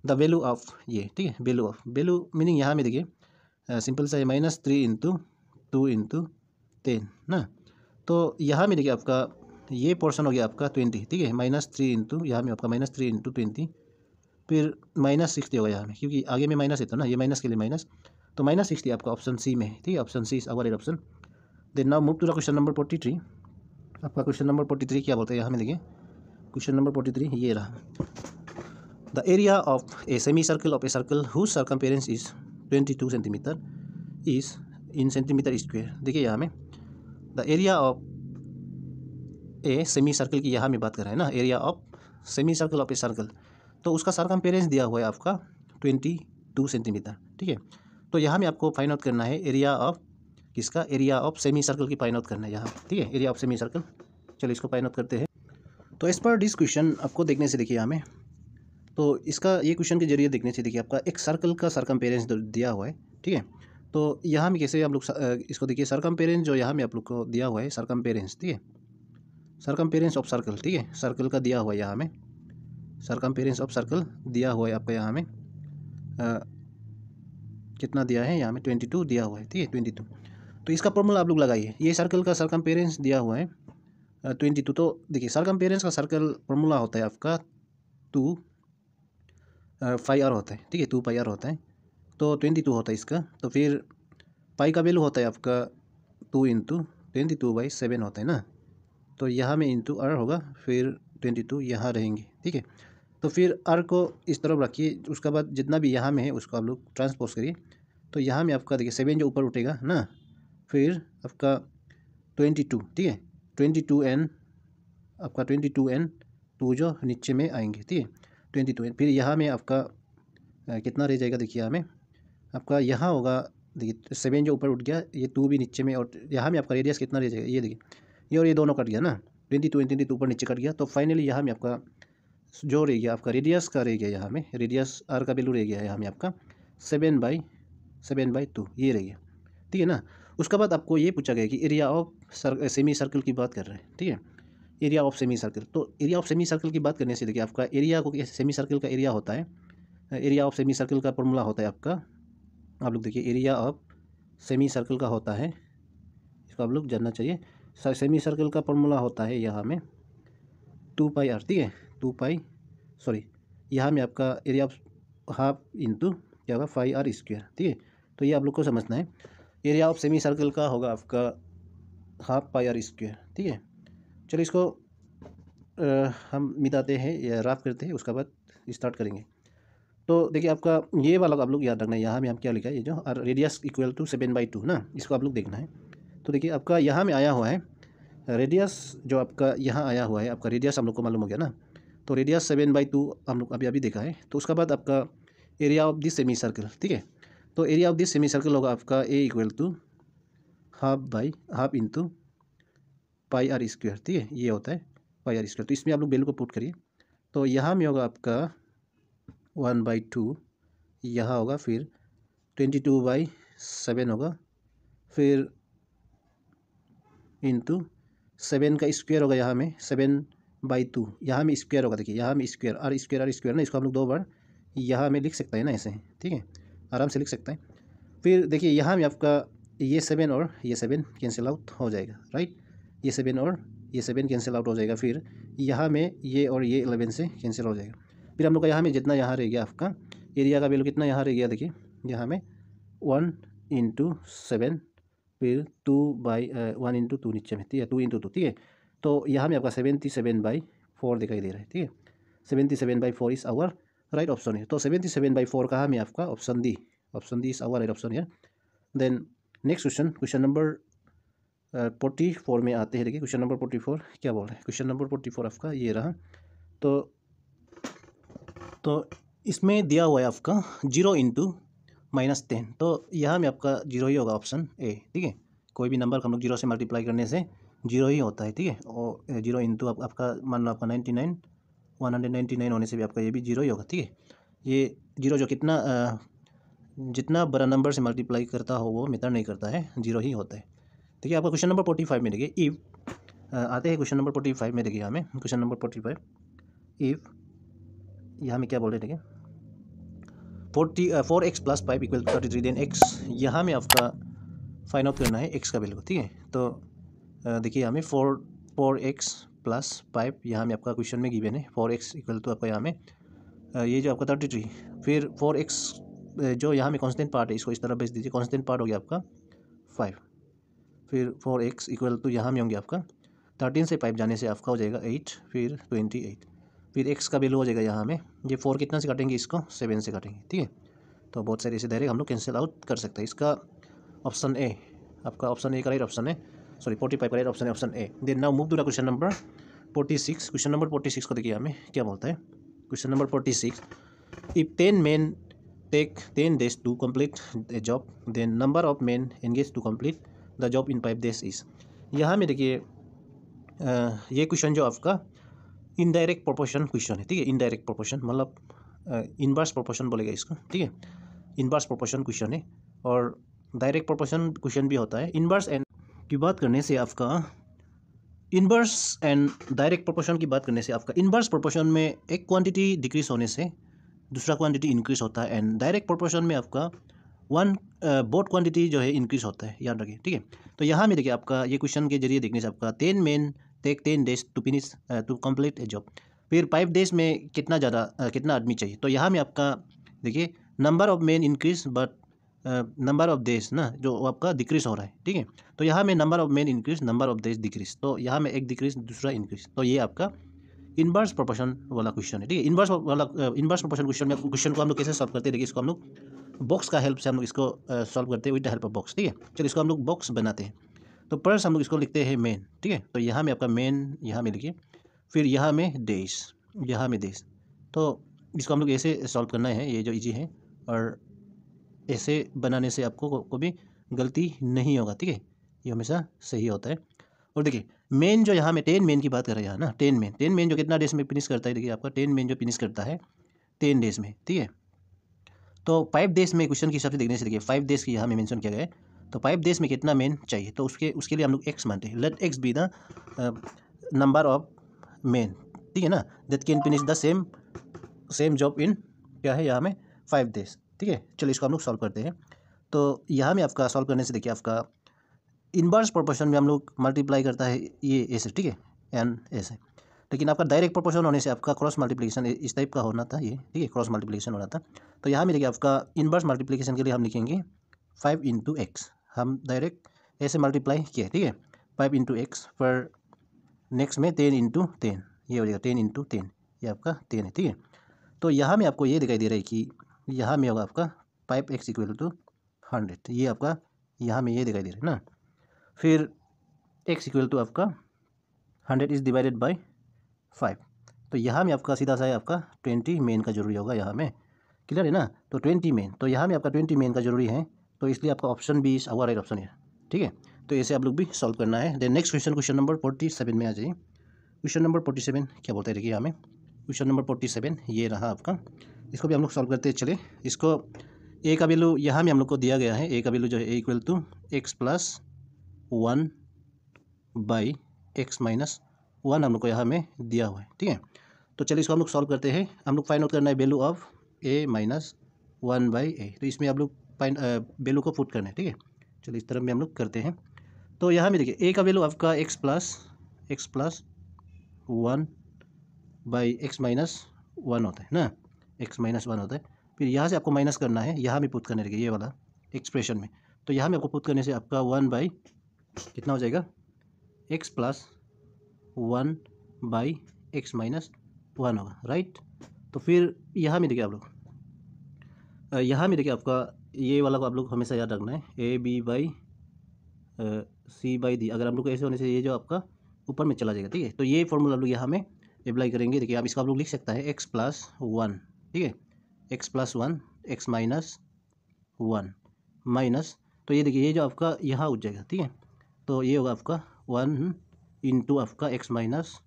द वैल्यू ऑफ ये, ठीक है, वैल्यू मीनिंग यहाँ में देखिए सिंपल सा है, -3 × 2 × 10 ना। तो यहाँ में देखिए आपका ये पोर्शन हो गया आपका 20, ठीक है। -3 इंटू यहाँ में आपका -3 × 20, फिर -60 होगा यहाँ में, क्योंकि आगे में माइनस है तो ना, ये माइनस के लिए माइनस, तो -60 आपका ऑप्शन सी में है, ठीक है। Option C is our right option. Then now move to the question number 43। आपका क्वेश्चन नंबर 43 क्या बोलते हैं यहाँ में देखिए, क्वेश्चन नंबर 43 ये रहा, the area of a semi circle of a circle whose circumference is 22 centimetre is in centimetre square. देखिए यहाँ में the area of a semi circle की यहाँ में बात कर रहे हैं ना, area of semi circle of a circle, तो उसका सर्कमफेरेंस दिया हुआ है आपका 22 सेंटीमीटर, ठीक है। तो यहाँ में आपको फाइंड आउट करना है एरिया ऑफ किसका, एरिया ऑफ सेमी सर्कल की फाइंड आउट करना है यहाँ, ठीक है, एरिया ऑफ सेमी सर्कल। चलिए इसको फाइंड आउट करते हैं। तो एज पर दिस क्वेश्चन आपको देखने से देखिए हमें, तो इसका ये क्वेश्चन के जरिए देखने से देखिए आपका एक सर्कल का सर्कमफेरेंस दिया हुआ है, ठीक है। तो यहाँ में कैसे आप लोग इसको देखिए, सर्कमफेरेंस जो यहाँ में आप लोग को दिया हुआ है सर्कमफेरेंस, ठीक है, सर्कमफेरेंस ऑफ सर्कल, ठीक है, सर्कल का दिया हुआ है यहाँ में, सर्कमफेरेंस ऑफ सर्कल दिया हुआ है आपका यहाँ में कितना दिया है, यहाँ में 22 दिया हुआ है, ठीक है, 22। तो इसका फॉर्मूला आप लोग लगाइए, ये सर्कल का सर्कमफेरेंस दिया हुआ है 22। तो देखिए सर्कमफेरेंस का सर्कल फॉर्मूला होता है आपका 2 πr होता है, ठीक है, 2 πr होता है, तो 22 होता है इसका। तो फिर पाई का वैल्यू होता है आपका 2 × 22/7 होता है ना, तो यहाँ में इंटू r होगा, फिर 22 यहाँ रहेंगे, ठीक है। तो फिर r को इस तरफ रखिए, उसके बाद जितना भी यहाँ में है उसको आप लोग ट्रांसपोज करिए, तो यहाँ में आपका देखिए 7 जो ऊपर उठेगा ना, फिर आपका 22, ठीक है, 22n आपका 22n 2 जो नीचे में आएंगे, ठीक है, 22n, फिर यहाँ में आपका कितना रह जाएगा, देखिए यहाँ में आपका यहाँ होगा, देखिए 7 जो ऊपर उठ गया, ये 2 भी नीचे में, और यहाँ में आपका रेडियस कितना रह जाएगा, ये देखिए ये और ये दोनों कट गया ना, 22 एंड 22 ऊपर नीचे कट गया, तो फाइनली यहाँ में आपका जो रह गया आपका रेडियस का रह गया, यहाँ में रेडियस r का वैल्यू रह गया है यहाँ में आपका 7/2 ये रह गया, ठीक है ना। उसके बाद आपको ये पूछा गया कि एरिया ऑफ सेमी सर्कल की बात कर रहे हैं, ठीक है, एरिया ऑफ सेमी सर्कल। तो एरिया ऑफ सेमी सर्कल की बात करने से देखिए आपका एरिया को, सेमी सर्कल का एरिया होता है, एरिया ऑफ सेमी सर्कल का फॉर्मूला होता है आपका, आप लोग देखिए एरिया ऑफ सेमी सर्कल का होता है, इसको आप लोग जानना चाहिए। सेमी सर्कल का फॉर्मूला होता है यहाँ में 2 πr, ठीक है, 2 पाई सॉरी यहाँ में आपका एरिया ऑफ हाफ इंटू क्या होगा 5r², ठीक है। तो ये आप लोग को समझना है, एरिया ऑफ सेमी सर्कल का होगा आपका हाफ πr², ठीक है। चलिए इसको हम मिटाते हैं या रफ करते हैं, उसके बाद स्टार्ट करेंगे। तो देखिए आपका ये वाला आप लोग याद रखना है, यहाँ में हम क्या लिखा है, ये जो रेडियस इक्वल टू 7/2 ना, इसको आप लोग देखना है। तो देखिए आपका यहाँ में आया हुआ है रेडियस, जो आपका यहाँ आया हुआ है आपका रेडियस हम लोग को मालूम हो गया ना, तो रेडियस 7/2 हम लोग अभी देखा है। तो उसके बाद आपका area of this semi circle, ठीक है, तो area of this semi circle होगा आपका A = half × half into πr², ठीक है, ये होता है पाई आर स्क्वायर। तो इसमें आप लोग वैल्यू को पुट करिए, तो यहाँ में होगा आपका 1/2, यहाँ होगा फिर 22/7 होगा, फिर इंटू 7 का स्क्वायर होगा, यहाँ में 7/2, यहाँ में स्क्वायर होगा। देखिए यहाँ में स्क्वायर आर स्क्वायर ना, इसको हम लोग 2 बार यहाँ में लिख सकते हैं ना, ऐसे, ठीक है, आराम से लिख सकते हैं। फिर देखिए यहाँ में आपका ये 7 और ये 7 कैंसिल आउट हो जाएगा, राइट, ये 7 और ये 7 कैंसिल आउट हो जाएगा। फिर यहाँ में ये और ये 11 से कैंसिल हो जाएगा। फिर हम लोग का यहाँ में जितना यहाँ रह गया आपका एरिया का वैल्यू कितना यहाँ रह गया, देखिए यहाँ में 1 × 7, फिर 1 × 2 नीचे में, ठीक है, 2 × 2, ठीक है। तो यहाँ में आपका 77/4 दिखाई दे रहा है, ठीक है, 77/4 इज आवर राइट ऑप्शन है। तो 77/4 कहाँ में आपका option D is our right option है। देन नेक्स्ट क्वेश्चन नंबर 44 में आते हैं। देखिए क्वेश्चन नंबर 44 क्या बोल रहे हैं। क्वेश्चन नंबर 44 आपका ये रहा। तो इसमें दिया हुआ है आपका 0 × -10, तो यहाँ में आपका 0 ही होगा, ऑप्शन ए, ठीक है। कोई भी नंबर हम लोग 0 से मल्टीप्लाई करने से 0 ही होता है, ठीक है। और 0 × आपका मान लो आपका 99 199 होने से भी आपका ये भी 0 ही होगा, ठीक है। ये 0 जो जितना बड़ा नंबर से मल्टीप्लाई करता हो वो मैटर नहीं करता है, 0 ही होता है। देखिए आपका क्वेश्चन नंबर 45 में देखिए इफ़ आते हैं। क्वेश्चन नंबर 45 में देखिए यहाँ में क्वेश्चन नंबर 45 इफ़ यहाँ में क्या बोल रहे हैं, देखिए 4x + 5 = 33, देन x यहाँ में आपका फाइंड आउट करना है x का वैल्यू, ठीक है। तो देखिए यहाँ में 4x + 5 यहाँ में आपका क्वेश्चन में गिवन है 4x = आपका यहाँ में ये जो आपका 33, फिर 4x जो यहाँ में कांस्टेंट पार्ट है इसको इस तरह भेज दीजिए, कांस्टेंट पार्ट हो गया आपका 5, फिर 4x = यहाँ में होंगे आपका 13 से 5 जाने से आपका हो जाएगा 8, फिर 28, फिर x का वैल्यू हो जाएगा यहाँ में ये 4 कितना से काटेंगे, इसको 7 से काटेंगे, ठीक है। तो बहुत सारे ऐसे डायरेक्ट हम लोग कैंसिल आउट कर सकते हैं। इसका ऑप्शन ए, आपका ऑप्शन ए का राइट ऑप्शन है, सॉरी 45 का राइट ऑप्शन है, option A. Then now move to the question number 46। Question number 46 को देखिए हमें क्या बोलता है। Question number 46, if 10 men take 10 days to complete a job, then number of men engaged to complete the job in 5 days is। यहाँ में देखिए ये क्वेश्चन जो आपका इनडायरेक्ट प्रोपोर्शन क्वेश्चन है, ठीक है। इनडायरेक्ट प्रोपोर्शन मतलब इनवर्स प्रोपोर्शन बोलेगा इसको, ठीक है। इनवर्स प्रोपोर्शन क्वेश्चन है और डायरेक्ट प्रोपोर्शन क्वेश्चन भी होता है। इनवर्स एंड की बात करने से आपका इनवर्स एंड डायरेक्ट प्रोपोर्शन की बात करने से आपका इनवर्स प्रोपोर्शन में एक क्वांटिटी डिक्रीज होने से दूसरा क्वांटिटी इंक्रीज होता है, एंड डायरेक्ट प्रोपोर्शन में आपका बोथ क्वांटिटी जो है इंक्रीज होता है, याद रखिए, ठीक है। तो यहाँ में देखिए आपका ये क्वेश्चन के जरिए देखने से आपका 10 men take 10 days to complete a job, फिर 5 days में कितना आदमी चाहिए। तो यहाँ में आपका देखिए number of main increase but number of days ना जो आपका डिक्रीज हो रहा है, ठीक है। तो यहाँ में number of main increase, number of days decrease, तो यहाँ में एक डिक्रीज दूसरा इंक्रीज, तो ये आपका इनवर्स प्रोपोर्शन वाला क्वेश्चन है, ठीक है। इनवर्स प्रोपोर्शन क्वेश्चन को हम लोग कैसे सॉल्व करते हैं, देखिए इसको हम लोग बॉक्स का हेल्प से हम लोग इसको सॉल्व करते हैं with the help of box, ठीक है। चलिए इसको हम लोग बॉक्स बनाते हैं। तो फर्स्ट हम लोग इसको लिखते हैं मेन, ठीक है। तो यहाँ में आपका मेन यहाँ में लिखिए, फिर यहाँ में डेज, यहाँ में डेज, तो इसको हम लोग ऐसे सॉल्व करना है, ये जो इजी है, और ऐसे बनाने से आपको कोई भी गलती नहीं होगा, ठीक है। ये हमेशा सही होता है। और देखिए मेन जो यहाँ में 10 मेन की बात कर रहे हैं यहाँ ना, 10 मेन जो कितना डेज में फिनिश करता है, देखिए आपका 10 मेन जो फिनिश करता है 10 डेज में, ठीक है। तो 5 डेज में क्वेश्चन के हिसाब से देखने से देखिए 5 डेज की यहाँ में मेंशन किया गया है, तो 5 डेज में कितना मेन चाहिए, तो उसके लिए हम लोग x मानते हैं। Let x be the number of men, ठीक है ना, that can finish the same job in क्या है यहाँ में 5 डेज, ठीक है। चलिए इसको हम लोग सॉल्व करते हैं। तो यहाँ में आपका सॉल्व करने से देखिए आपका इनवर्स प्रोपोर्शन में हम लोग मल्टीप्लाई करता है ये ऐसे, ठीक है, एन ऐसे, लेकिन आपका डायरेक्ट प्रोपोर्शन होने से आपका क्रॉस मल्टीप्लिकेशन इस टाइप का होना था, ये ठीक है, क्रॉस मल्टीप्लिकेशन होना था। तो यहाँ में देखिए आपका इनवर्स मल्टीप्लिकेशन के लिए हम लिखेंगे 5 × x, हम डायरेक्ट ऐसे मल्टीप्लाई किए, ठीक है, 5 × x, पर नेक्स्ट में 10 × 10, ये हो जाएगा 10 × 10, ये आपका 10 है, ठीक है। तो यहाँ में आपको ये दिखाई दे रहा है कि यहाँ में होगा आपका 5x = 100, ये आपका यहाँ में ये दिखाई दे रहा है ना। फिर x = आपका 100 इज़ डिवाइडेड बाय 5, तो यहाँ में आपका सीधा सा है आपका 20 मेन का जरूरी होगा यहाँ में, क्लियर है ना। तो 20 मेन, तो यहाँ में आपका 20 मेन का जरूरी है, तो इसलिए आपका option B is our right option है, ठीक है। तो ऐसे आप लोग भी सॉल्व करना है। देन नेक्स्ट क्वेश्चन नंबर 47 में आ जाइए। क्वेश्चन नंबर 47 क्या बोलते हैं देखिए यहाँ में, क्वेश्चन नंबर 47 ये रहा आपका। इसको भी हम लोग सॉल्व करते हैं। चले इसको ए का वैल्यू यहाँ में हम लोग को दिया गया है, ए का वैल्यू जो है A equal to X plus 1 by X minus 1 हम लोग को यहाँ में दिया हुआ है, ठीक है। तो चलिए इसको हम लोग सॉल्व करते हैं। हम लोग फाइंड आउट करना है value of A minus 1 by A. तो इसमें आप लोग फाइंड वैल्यू को पुट करना है, ठीक है। चलिए इस तरह में हम लोग करते हैं। तो यहाँ में देखिए ए का वैल्यू आपका x plus 1 by X minus 1 होता है ना, एक्स माइनस 1 होता है। फिर यहाँ से आपको माइनस करना है, यहाँ में पुट करने लगे ये वाला एक्सप्रेशन में। तो यहाँ में आपको पुट करने से आपका 1 बाई कितना हो जाएगा, x plus 1 by X minus 1 होगा, राइट। तो फिर यहाँ में देखिए आप लोग, यहाँ में देखिए आपका ये वाला को आप लोग हमेशा याद रखना है, a b by c by d. अगर आप लोग को ऐसे होने से ये जो आपका ऊपर में चला जाएगा, ठीक है। तो ये फॉर्मूला आप लोग यहाँ में अप्लाई करेंगे। देखिए आप इसका आप लोग लिख सकता है एक्स प्लस 1, ठीक है, x plus 1 x minus 1 minus, तो ये देखिए ये जो आपका यहाँ उठ जाएगा, ठीक है। तो ये होगा आपका 1 इंटू आपका x minus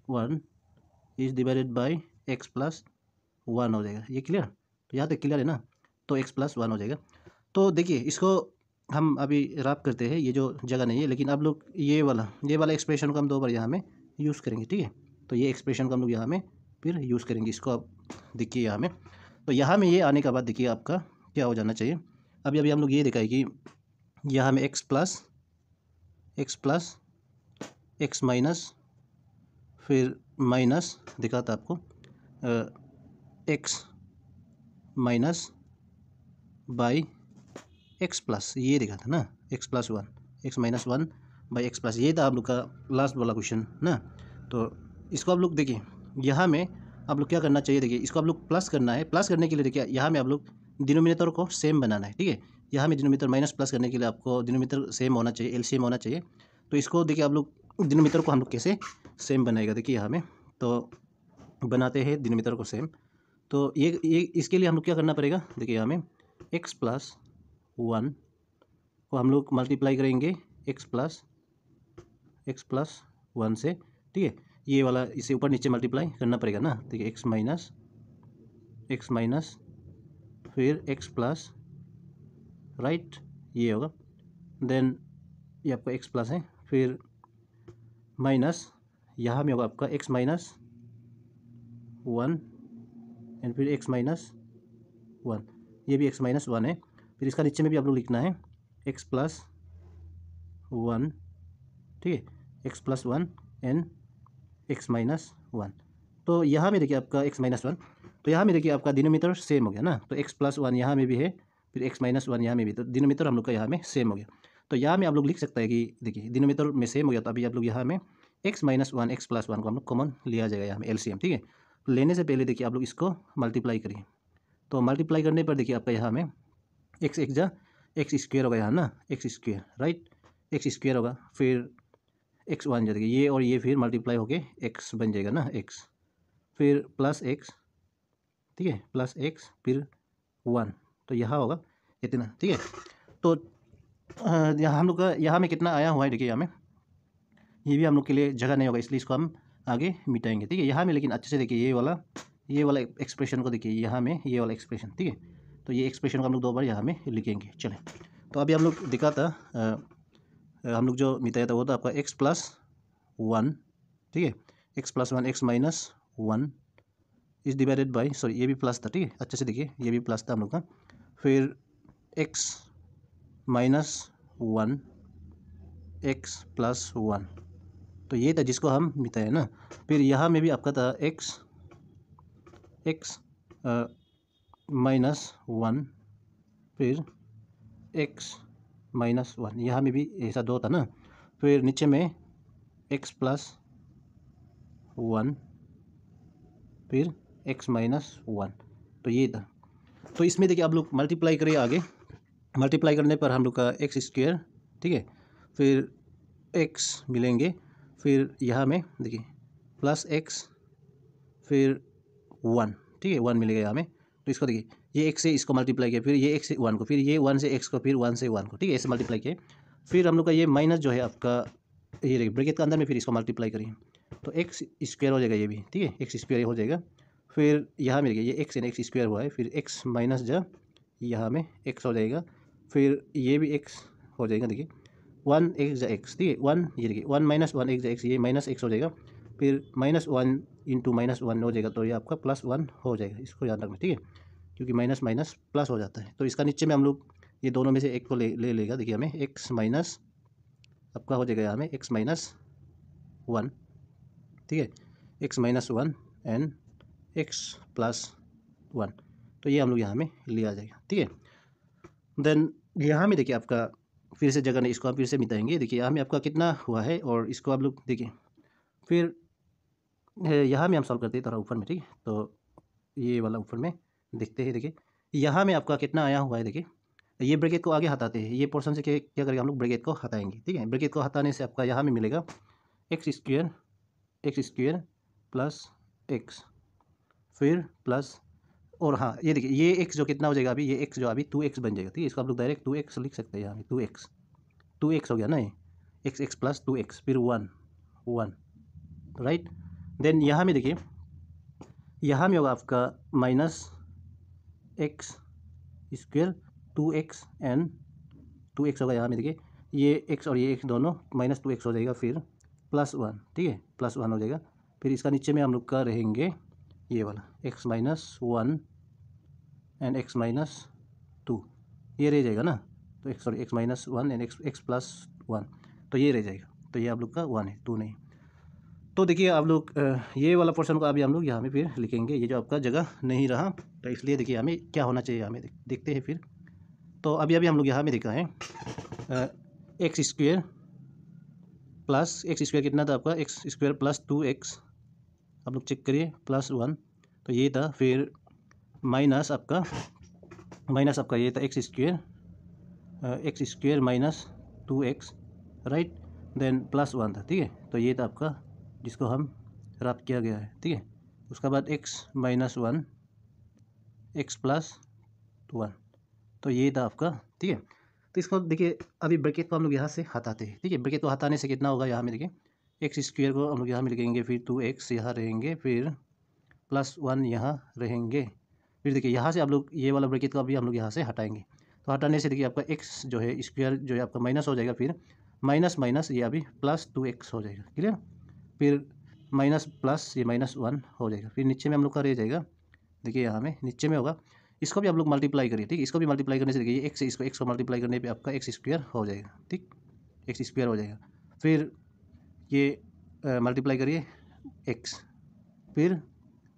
1 is divided by x plus 1 हो जाएगा। ये क्लियर, तो यहाँ तक क्लियर है ना। तो एक्स प्लस 1 हो जाएगा। तो देखिए इसको हम अभी रैप करते हैं, ये जो जगह नहीं है, लेकिन आप लोग ये वाला एक्सप्रेशन को हम 2 बार यहाँ में यूज़ करेंगे, ठीक है। तो ये एक्सप्रेशन को हम लोग यहाँ में फिर यूज़ करेंगे। इसको आप देखिए यहाँ में, तो यहाँ में ये आने के बाद देखिए आपका क्या हो जाना चाहिए। अभी हम लोग ये दिखाए कि यहाँ में एक्स प्लस एक्स माइनस, फिर माइनस दिखा था आपको x minus by x plus, ये दिखा था ना, x plus 1 x minus 1 by x plus, ये था आप लोग का लास्ट वाला क्वेश्चन ना। तो इसको आप लोग देखिए यहाँ में आप लोग क्या करना चाहिए, देखिए इसको आप लोग प्लस करना है। प्लस करने के लिए देखिए यहाँ में आप लोग डिनोमिनेटर को सेम बनाना है, ठीक है। यहाँ में डिनोमिनेटर माइनस प्लस करने के लिए आपको डिनोमिनेटर सेम होना चाहिए, एलसीएम होना चाहिए। तो इसको देखिए आप लोग डिनोमिनेटर को हम लोग कैसे सेम बनाएगा, देखिए यहाँ में तो बनाते हैं डिनोमिनेटर को सेम। तो ये इसके लिए हम लोग क्या करना पड़ेगा, देखिए यहाँ में एक्स प्लस 1 को हम लोग मल्टीप्लाई करेंगे एक्स प्लस 1 से, ठीक है। ये वाला इसे ऊपर नीचे मल्टीप्लाई करना पड़ेगा ना, ठीक है। एक्स माइनस फिर एक्स प्लस, राइट, ये होगा। देन ये आपका एक्स प्लस है, फिर माइनस यहाँ में होगा आपका एक्स माइनस 1 एंड फिर एक्स माइनस 1, ये भी एक्स माइनस 1 है। फिर इसका नीचे में भी आप लोग लिखना है एक्स प्लस 1, ठीक है, x plus 1 and x minus 1। तो यहाँ में देखिए आपका एक्स माइनस 1, तो यहाँ में देखिए आपका डिनोमिनेटर सेम हो गया ना। तो एक्स प्लस 1 यहाँ में भी है, फिर एक्स माइनस 1 यहाँ में भी, तो डिनोमिनेटर हम लोग का यहाँ में सेम हो गया। तो यहाँ में आप लोग लिख सकते हैं कि देखिए डिनोमिनेटर में सेम हो गया, तो अभी आप लोग यहाँ में एक्स माइनस 1 एक्स प्लस 1 को हम लोग कॉमन लिया जाएगा यहाँ में एलसीएम, ठीक है। लेने से पहले देखिए आप लोग इसको मल्टीप्लाई करिए। तो मल्टीप्लाई करने पर देखिए आपका यहाँ में एक्स एक्स स्क्वायर होगा यहाँ ना, x square, right, x square होगा। फिर एक्स 1 जाएगा ये, और ये फिर मल्टीप्लाई होके एक्स बन जाएगा ना, एक्स, फिर प्लस एक्स, ठीक है, प्लस एक्स फिर 1, तो यहाँ होगा इतना, ठीक है। तो यहाँ हम लोग का यहाँ में कितना आया हुआ है देखिए यहाँ में, ये भी हम लोग के लिए जगह नहीं होगा, इसलिए इसको हम आगे मिटाएंगे, ठीक है। यहाँ में लेकिन अच्छे से देखिए ये वाला एक्सप्रेशन को देखिए यहाँ में, ये वाला एक्सप्रेशन, ठीक है। तो ये एक्सप्रेशन को हम लोग 2 बार यहाँ में लिखेंगे। चलें, तो अभी हम लोग दिखा था हम लोग जो मिटाया था वो था आपका एक्स प्लस 1, ठीक है, x plus 1 x minus 1 is divided by, sorry ये भी प्लस था, ठीक है, अच्छे से देखिए ये भी प्लस था हम लोग का। फिर एक्स माइनस 1 एक्स प्लस 1, तो ये था जिसको हम मिटाया ना। फिर यहाँ में भी आपका था एक्स माइनस 1 फिर एक्स माइनस 1, यहाँ में भी ऐसा 2 था ना। फिर नीचे में एक्स प्लस 1 फिर एक्स माइनस 1, तो ये था। तो इसमें देखिए आप लोग मल्टीप्लाई करिए आगे, मल्टीप्लाई करने पर हम लोग का एक्स स्क्वायर, ठीक है, फिर एक्स मिलेंगे, फिर यहाँ में देखिए प्लस एक्स फिर 1, ठीक है, 1 मिलेगा यहाँ में। तो इसको देखिए ये एक्स से इसको मल्टीप्लाई किया, फिर ये एक्स से 1 को, फिर ये 1 से एक्स को, फिर 1 से 1 को, ठीक है, ऐसे मल्टीप्लाई किए। फिर हम लोग का ये माइनस जो है आपका ये देखिए ब्रैकेट के अंदर में फिर इसको मल्टीप्लाई करिए तो एक्स स्क्वायर हो जाएगा ये भी, ठीक है, एक्स स्क्वायर हो जाएगा। फिर यहाँ में देखिए ये एक्स एंड एक्स स्क्वायर हुआ है, फिर एक्स माइनस जा यहाँ में एक्स हो जाएगा, फिर ये भी एक्स हो जाएगा। देखिए 1 एक्स जा एक्स, ठीक है, 1 ये देखिए 1 माइनस 1 एक्स जा एक्स, ये माइनस एक्स हो जाएगा, फिर -1 इंटू -1 हो जाएगा, तो ये आपका +1 हो जाएगा। इसको याद रखना, ठीक है, क्योंकि माइनस माइनस प्लस हो जाता है। तो इसका नीचे में हम लोग ये दोनों में से एक को ले लेगा। देखिए हमें एक्स माइनस आपका हो जाएगा यहाँ में एक्स माइनस 1, ठीक है, x minus 1 and x plus 1, तो ये हम लोग यहाँ में लिया जाएगा, ठीक है। देन यहाँ में देखिए आपका फिर से जगह नहीं, इसको आप फिर से मिटाएंगे। देखिए यहाँ में आपका कितना हुआ है और इसको आप लोग देखिए, फिर यहाँ में हम सॉल्व करते हैं थोड़ा ऊपर में, ठीक है। तो ये वाला ऊपर में देखते हैं। देखिए यहाँ में आपका कितना आया हुआ है, देखिए ये ब्रैकेट को आगे हटाते हैं, ये पोर्शन से क्या करेंगे हम लोग, ब्रैकेट को हटाएंगे, ठीक है। ब्रैकेट को हटाने से आपका यहाँ में मिलेगा एक्स स्क्वायर प्लस एक्स, फिर प्लस, और हाँ ये देखिए ये एक्स जो कितना हो जाएगा अभी, ये एक्स जो अभी 2x बन जाएगा, ठीक है। इसको आप लोग डायरेक्ट 2x लिख सकते हैं, यहाँ में 2x हो गया ना, ये एक्स प्लस 2x, फिर 1 राइट। देन यहाँ में देखिए यहाँ में होगा आपका minus x square 2x and 2x होगा। यहाँ में देखिए ये x और ये x दोनों -2x हो जाएगा, फिर +1, ठीक है, +1 हो जाएगा। फिर इसका नीचे में हम लोग का रहेंगे ये वाला x minus 1 and x minus 2, ये रह जाएगा ना। तो x minus 1 and x plus 1, तो ये रह जाएगा। तो ये आप लोग का 1 है, 2 नहीं। तो देखिए आप लोग ये वाला पोर्शन को अभी हम लोग यहाँ में फिर लिखेंगे, ये जो आपका जगह नहीं रहा, तो इसलिए देखिए हमें क्या होना चाहिए, हमें देखते हैं फिर। तो अभी हम लोग यहाँ में देखा है x square plus x square कितना था आपका, एक्स स्क्वायर प्लस 2x, आप लोग चेक करिए, +1, तो ये था। फिर माइनस आपका ये था x square minus 2x, right. Then +1 था, ठीक है। तो ये था आपका जिसको हम रब किया गया है, ठीक है। उसके बाद x माइनस 1 x प्लस 1, तो ये था आपका, ठीक है। तो इसको देखिए अभी ब्रैकेट को हम लोग यहाँ से हटाते हैं, ठीक है। ब्रैकेट को हटाने से कितना होगा, यहाँ में देखिए एक्स स्क्वायर को हम लोग यहाँ में लिखेंगे, फिर 2x यहाँ रहेंगे, फिर +1 यहाँ रहेंगे। फिर देखिए यहाँ से आप लोग ये वाला ब्रैकेट को अभी हम लोग यहाँ से हटाएंगे। तो हटाने से देखिए आपका x जो है स्क्वायर जो है आपका माइनस हो जाएगा, फिर माइनस माइनस ये अभी +2x हो जाएगा, क्लियर। फिर माइनस प्लस ये -1 हो जाएगा, फिर नीचे में हम लोग का रह जाएगा। देखिए यहाँ में नीचे में होगा, इसको भी आप लोग मल्टीप्लाई करिए, ठीक, इसको भी मल्टीप्लाई करने से देखिए ये एक्स इसको एक्स को मल्टीप्लाई करने पे आपका एक्स स्क्वायर हो जाएगा, ठीक, एक्स स्क्वायर हो जाएगा। फिर ये मल्टीप्लाई करिए एक्स, फिर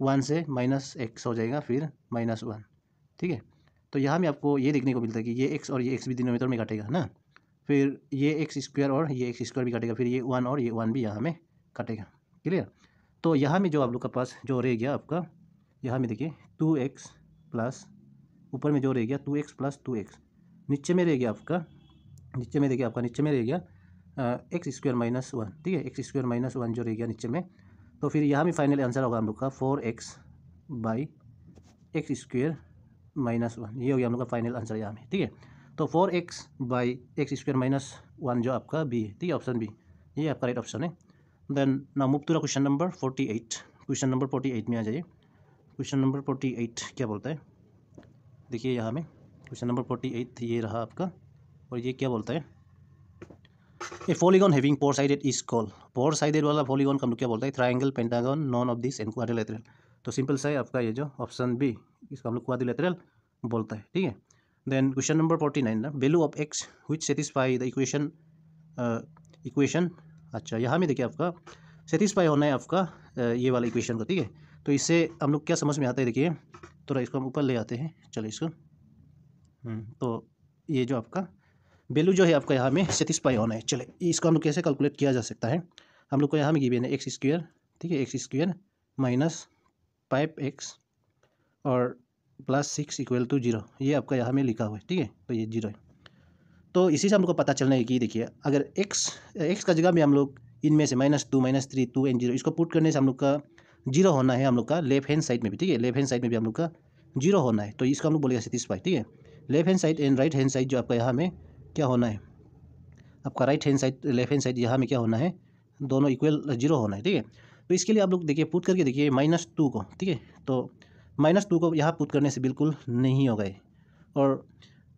1 से -x हो जाएगा, फिर -1, ठीक है। तो यहाँ में आपको ये देखने को मिलता है कि ये x और ये x भी डिनोमिनेटर में काटेगा ना, फिर ये एक्स स्क्वायर और ये एक्स स्क्वायर भी काटेगा, फिर ये 1 और ये 1 भी यहाँ में काटेगा, क्लियर। तो यहाँ में जो आप लोग का पास जो रह गया आपका, यहाँ में देखिए 2x प्लस, ऊपर में जो रह गया 2x प्लस 2x, नीचे में रह गया आपका, नीचे में देखिए आपका नीचे में रह गया एक्स स्क्वायर माइनस 1, ठीक है, एक्स स्क्वायर माइनस 1 जो रह गया नीचे में। तो फिर यहाँ में फाइनल आंसर होगा हम लोग का 4x बाई एक्स स्क्वायर -1, ये हो गया हम लोग का फाइनल आंसर यहाँ में, ठीक है। तो 4x बाई एक्स स्क्वायर -1 जो आपका बी है, ठीक है, ऑप्शन बी, ये आपका राइट ऑप्शन है। Then now move to the question number 48। Question number 48 में आ जाइए। क्वेश्चन नंबर 48 क्या बोलता है, देखिए यहाँ में क्वेश्चन नंबर 48 ये रहा आपका, और ये क्या बोलता है, ए polygon having four sided is called, four sided वाला पॉलीगॉन का हम लोग क्या बोलता है, triangle, pentagon, none of this and quadrilateral. तो सिंपल सा है आपका ये जो ऑप्शन बी, इसका हम लोग क्वाड्रिलेटरल बोलता है, ठीक है। देन क्वेश्चन नंबर 49 ना, value of x which satisfy the equation, अच्छा यहाँ में देखिए आपका सेटिस्फाई होना है आपका ये वाला इक्वेशन को, ठीक है। तो इससे हम लोग क्या समझ में आता है, देखिए थोड़ा इसको हम ऊपर ले आते हैं, चलो इसको, तो ये जो आपका वैल्यू जो है आपका यहाँ में सेटिस्फाई होना है। चले इसको हम लोग कैसे कैलकुलेट किया जा सकता है, हम लोग को यहाँ में गिवन है एक्स स्क्वायर, ठीक है, एक्स स्क्वायर माइनस 5x और +6 = 0, ये आपका यहाँ में लिखा हुआ है, ठीक है। तो ये 0 है। तो इसी से हम लोग को पता चलना है कि देखिए अगर x का जगह में हम लोग इनमें से -2 -3 2 एंड 0 इसको पुट करने से हम लोग का 0 होना है, हम लोग का लेफ्ट हैंड साइड में भी, ठीक है, लेफ्ट हैंड साइड में भी हम लोग का 0 होना है। तो इसको हम लोग बोलेगा सेटिस्फाई, ठीक है। Left hand side and right hand side जो आपका यहाँ में क्या होना है, आपका right hand side left hand side यहाँ में क्या होना है, दोनों इक्वल 0 होना है, ठीक है। तो इसके लिए आप लोग देखिए पुट करके देखिए -2 को, ठीक है। तो -2 को यहाँ पुट करने से बिल्कुल नहीं होगा ये, और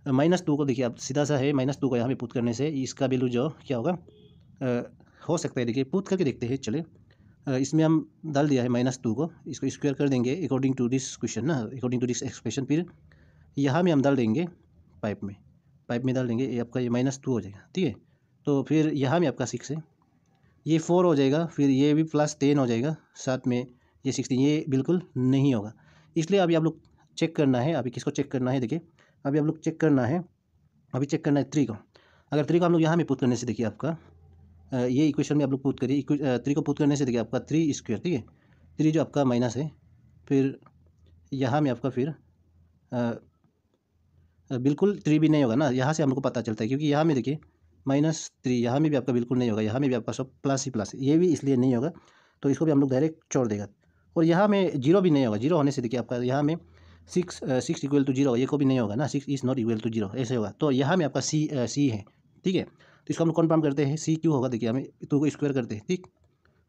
-2 को देखिए आप सीधा सा है, -2 को यहाँ पे पुट करने से इसका वैल्यू जो क्या होगा हो सकता है, देखिए पुट करके देखते हैं। चले इसमें हम डाल दिया है -2 को, इसको स्क्वायर कर देंगे अकॉर्डिंग टू दिस क्वेश्चन ना, अकॉर्डिंग टू दिस एक्सप्रेशन। फिर यहाँ में हम डाल देंगे पाइप में डाल देंगे, ये आपका ये -2 हो जाएगा, ठीक है। तो फिर यहाँ में आपका 6 है, ये 4 हो जाएगा, फिर ये भी +10 हो जाएगा, साथ में ये 16, ये बिल्कुल नहीं होगा। इसलिए अभी आप लोग चेक करना है, अभी किसको चेक करना है, देखिए अभी आप लोग चेक करना है, अभी चेक करना है 3 को। अगर 3 को हम लोग यहाँ में पुट करने से देखिए आपका ये इक्वेशन में आप लोग पुट करिए, 3 को पुट करने से देखिए आपका 3 स्क्वायर, ठीक है। 3 जो आपका माइनस है, फिर यहाँ में आपका फिर बिल्कुल 3 भी नहीं होगा ना, यहाँ से हम लोग को पता चलता है, क्योंकि यहाँ में देखिए -3, यहाँ में भी आपका बिल्कुल नहीं होगा, यहाँ में भी आपका सब प्लस ही प्लस, ये भी इसलिए नहीं होगा, तो इसको भी हम लोग डायरेक्ट छोड़ देगा। और यहाँ में 0 भी नहीं होगा, 0 होने से देखिए आपका यहाँ में 6 = 0, ये को भी नहीं होगा ना, 6 इज़ नॉट इक्वल टू 0 ऐसे होगा। तो यहाँ में आपका सी है, ठीक है। तो इसको हम लोग कन्फर्म करते हैं, सी क्यों होगा, देखिए हमें 2 को स्क्वायर करते हैं, ठीक।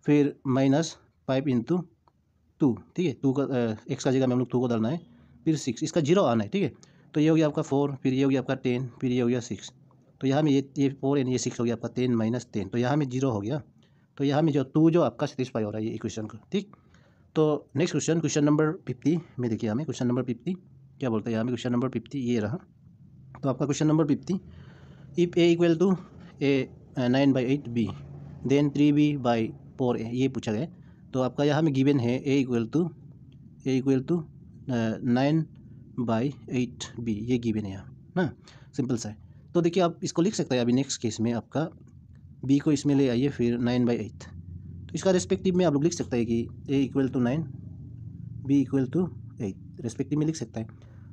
फिर -5 × 2, ठीक है। 2 का x का जगह में हम लोग 2 को डालना है, फिर 6, इसका 0 आना है, ठीक है। तो ये हो गया आपका 4, फिर ये हो गया आपका 10, फिर ये हो गया 6। तो यहाँ में ये 4 एंड ये 6 हो गया आपका 10 - 10, तो यहाँ में 0 हो गया। तो यहाँ में जो 2 जो आपका सेटिस्फाई हो रहा है ये इक्वेशन को, ठीक। तो नेक्स्ट क्वेश्चन नंबर 50 में देखिए हमें क्वेश्चन नंबर 50 क्या बोलता है, यहाँ में क्वेश्चन नंबर 50 ये रहा। तो आपका question number 50, if a = a 9/8b then 3b/4a, ये पूछा गया। तो आपका यहाँ में गिवन है a = 9/8b, ये गिवन है यहाँ ना, सिंपल सा है। तो देखिए आप इसको लिख सकते हैं अभी नेक्स्ट केस में, आपका b को इसमें ले आइए, फिर 9/8, तो इसका रेस्पेक्टिव में आप लोग लिख सकते हैं कि a = 9, b = 8 रेस्पेक्टिव में लिख सकता है।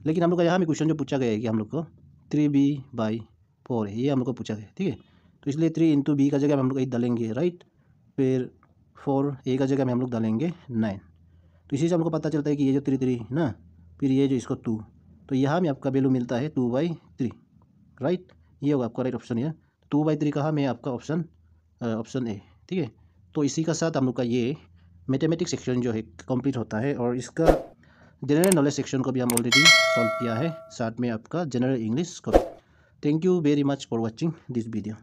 लेकिन हम लोग का यहाँ में क्वेश्चन जो पूछा गया है कि हम लोग को 3b/4 है, ये हम लोग को पूछा गया है, ठीक है। तो इसलिए 3 × b का जगह में हम लोग 8 डालेंगे, राइट। फिर 4 a का जगह में हम लोग डालेंगे 9। तो इसी से हमको पता चलता है कि ये जो 3 ना, फिर ये जो इसको 2, तो यहाँ में आपका वैल्यू मिलता है 2/3, राइट। ये होगा आपका राइट ऑप्शन, है 2/3 कहाँ में आपका ऑप्शन ए, ठीक है। तो इसी का साथ हम लोग का ये मैथमेटिक्स सेक्शन जो है कंप्लीट होता है, और इसका जनरल नॉलेज सेक्शन को भी हम ऑलरेडी सॉल्व किया है, साथ में आपका जनरल इंग्लिश को। Thank you very much for watching this video.